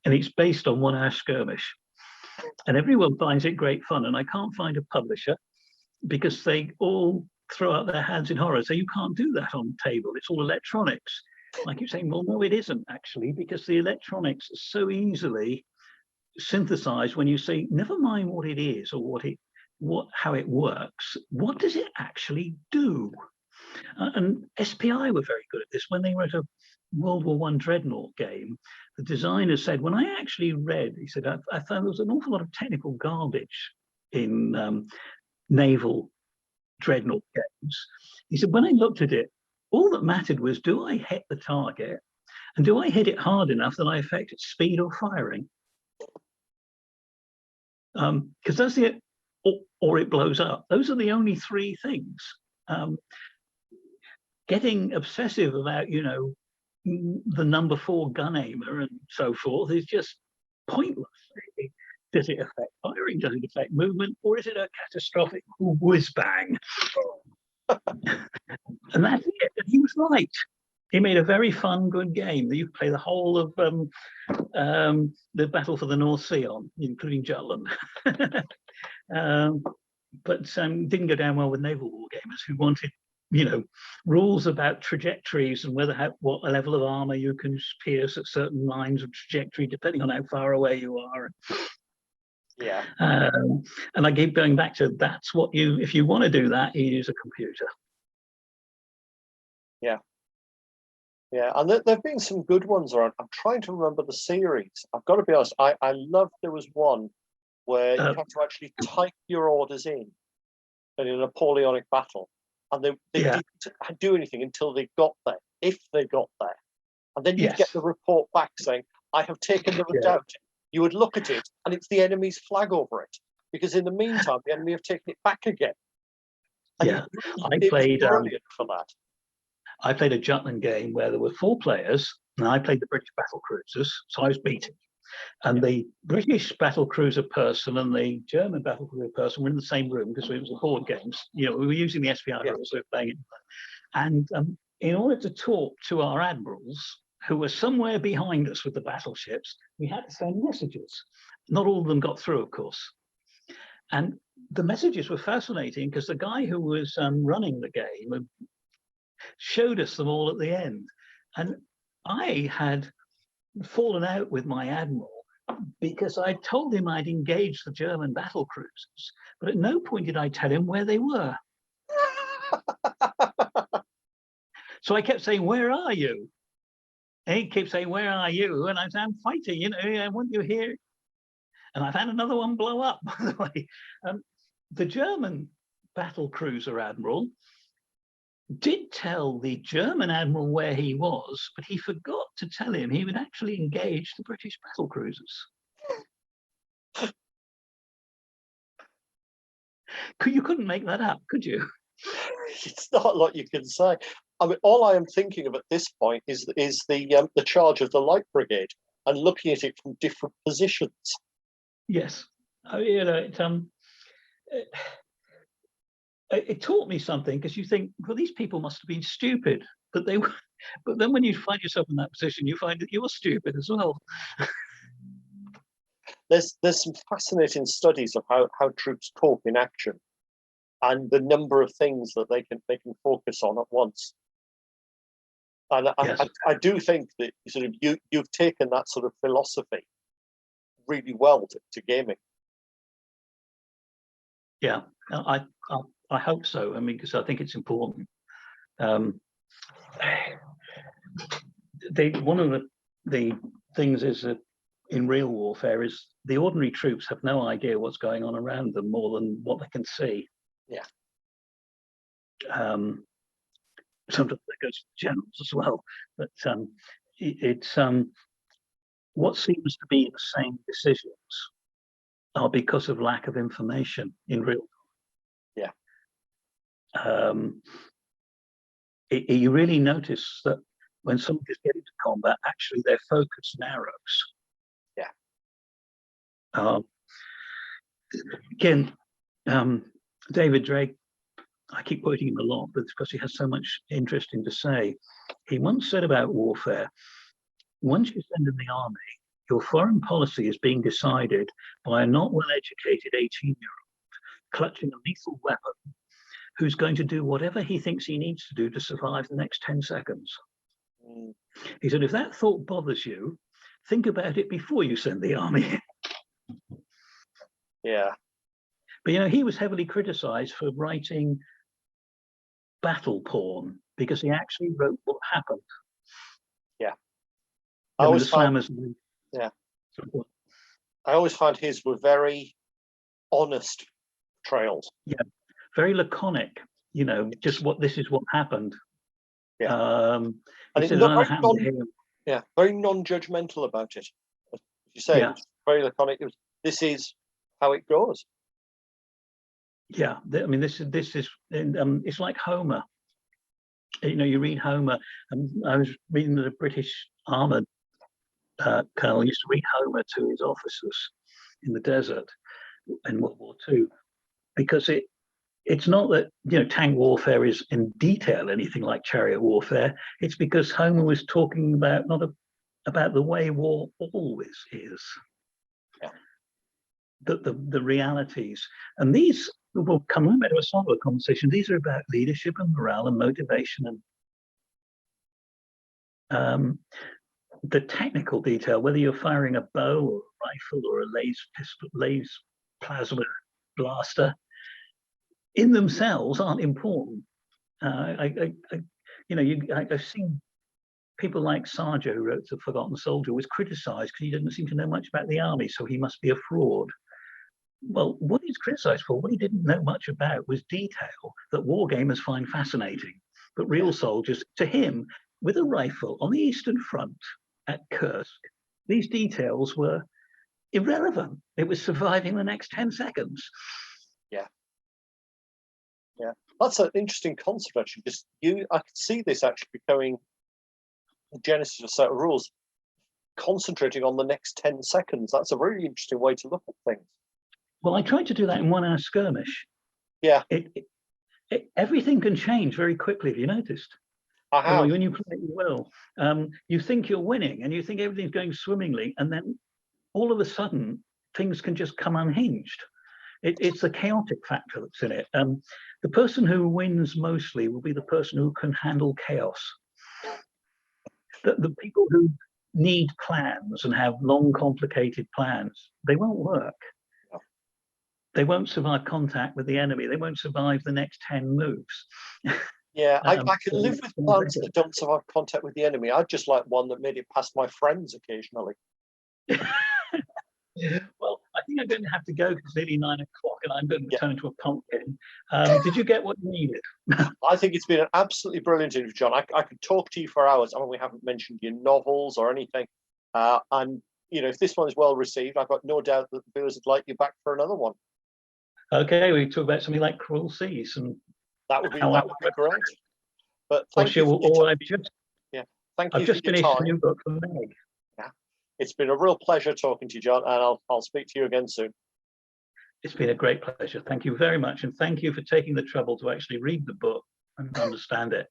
it's based on 1 hour skirmish, and everyone finds it great fun. And I can't find a publisher because they all throw up their hands in horror. So you can't do that on table. It's all electronics. I keep saying, well, no, it isn't actually, because the electronics are so easily synthesized when you say, never mind what it is or how it works, what does it actually do? And SPI were very good at this. When they wrote a World War I Dreadnought game, the designer said, when I actually read, he said, I found there was an awful lot of technical garbage in naval Dreadnought games. He said, when I looked at it, all that mattered was, do I hit the target? And do I hit it hard enough that I affect its speed or firing? Because that's it, or it blows up. Those are the only 3 things. Getting obsessive about, the number 4 gun aimer and so forth is just pointless. Does it affect firing? Does it affect movement? Or is it a catastrophic whiz bang? And that's it. And he was right. He made a very fun, good game that you play the whole of the Battle for the North Sea on, including Jutland. But didn't go down well with naval war gamers who wanted, rules about trajectories and what level of armor you can pierce at certain lines of trajectory, depending on how far away you are. Yeah. And I keep going back to that's what if you want to do that, you use a computer. Yeah. Yeah, and there have been some good ones around. I'm trying to remember the series. I've got to be honest, I loved there was one where you have to actually type your orders in a Napoleonic battle, and they didn't do anything until they got there, if they got there. And then you'd get the report back saying, I have taken the redoubt. You would look at it, and it's the enemy's flag over it, because in the meantime, the enemy have taken it back again. And I played brilliant for that. I played a Jutland game where there were 4 players, and I played the British battle cruisers, so I was beaten. And the British battle cruiser person and the German battle cruiser person were in the same room because it was a board games. We were using the SPI rules, so we were playing it. And in order to talk to our admirals, who were somewhere behind us with the battleships, we had to send messages. Not all of them got through, of course. And the messages were fascinating because the guy who was running the game showed us them all at the end. And I had fallen out with my admiral because I told him I'd engaged the German battle cruisers, but at no point did I tell him where they were. So I kept saying, where are you? And he kept saying, where are you? And I said, I'm fighting, I want you here. And I've had another one blow up, by the way. The German battle cruiser admiral did tell the German admiral where he was, but he forgot to tell him he would actually engage the British battle cruisers. You couldn't make that up, could you? It's not a lot you can say. I mean, all I am thinking of at this point is the charge of the Light Brigade and looking at it from different positions. Yes, it taught me something, because you think, well, these people must have been stupid, but they were. But then when you find yourself in that position, you find that you're stupid as well. There's some fascinating studies of how troops cope in action. and the number of things that they can focus on at once. And Yes. I do think that sort of you've taken that sort of philosophy really well to gaming. Yeah, I hope so. I mean, because I think it's important. One of the things is that in real warfare is the ordinary troops have no idea what's going on around them more than what they can see. Yeah. Sometimes that goes to the generals as well, but it's what seems to be the same decisions are because of lack of information in real time. Yeah. You really notice that when somebody's getting to combat, actually their focus narrows. Yeah. Again, David Drake, I keep quoting him a lot, but it's because he has so much interesting to say. He once said about warfare, once you send in the army, your foreign policy is being decided by a not well-educated 18-year-old clutching a lethal weapon who's going to do whatever he thinks he needs to do to survive the next 10 seconds. Mm. He said, if that thought bothers you, think about it before you send the army. Yeah. But, you know, he was heavily criticized for writing battle porn because he actually wrote what happened. Yeah. I always found, yeah. I always found his were very honest trails. Yeah, very laconic. You know, just this is what happened. Yeah. He said happened to him. Yeah, very non-judgmental about it. As you say, Yeah. Very laconic. This is how it goes. Yeah, I mean, this is it's like Homer. You know, you read Homer, and I was reading the British armored colonel used to read Homer to his officers in the desert in World War II, because it's not that, you know, tank warfare is in detail anything like chariot warfare. It's because Homer was talking about about the way war always is. Yeah. The realities, and these will come back to a sort of conversation. These are about leadership and morale and motivation and the technical detail, whether you're firing a bow or a rifle or a laser plasma blaster, in themselves aren't important. I've seen people like Sarjo, who wrote The Forgotten Soldier, was criticized because he didn't seem to know much about the army, so he must be a fraud. Well, what he's criticized for, what he didn't know much about, was detail that wargamers find fascinating. But real soldiers, to him, with a rifle on the Eastern Front at Kursk, these details were irrelevant. It was surviving the next 10 seconds. Yeah. Yeah. That's an interesting concept, actually, because I could see this actually becoming the genesis of a set of rules, concentrating on the next 10 seconds. That's a very interesting way to look at things. Well, I tried to do that in 1 hour skirmish. Yeah. Everything can change very quickly. Have you noticed? I have. When you play it well, you think you're winning and you think everything's going swimmingly, and then all of a sudden things can just come unhinged. It's the chaotic factor that's in it. The person who wins mostly will be the person who can handle chaos. The people who need plans and have long, complicated plans, they won't work. They won't survive contact with the enemy. They won't survive the next 10 moves. Yeah, I can live with plans that don't survive contact with the enemy. I'd just like one that made it past my friends occasionally. Well, I think I'm going to have to go because it's nearly 9 o'clock and I'm going to turn into a pumpkin. Did you get what you needed? I think it's been an absolutely brilliant interview, John. I could talk to you for hours. I mean, we haven't mentioned your novels or anything. And, you know, if this one is well received, I've got no doubt that the viewers would like you back for another one. Okay, we talk about something like Cruel Seas, and that would be great. But thank you. I've just finished a new book for Meg. Yeah, it's been a real pleasure talking to you, John, and I'll speak to you again soon. It's been a great pleasure. Thank you very much, and thank you for taking the trouble to actually read the book and understand it.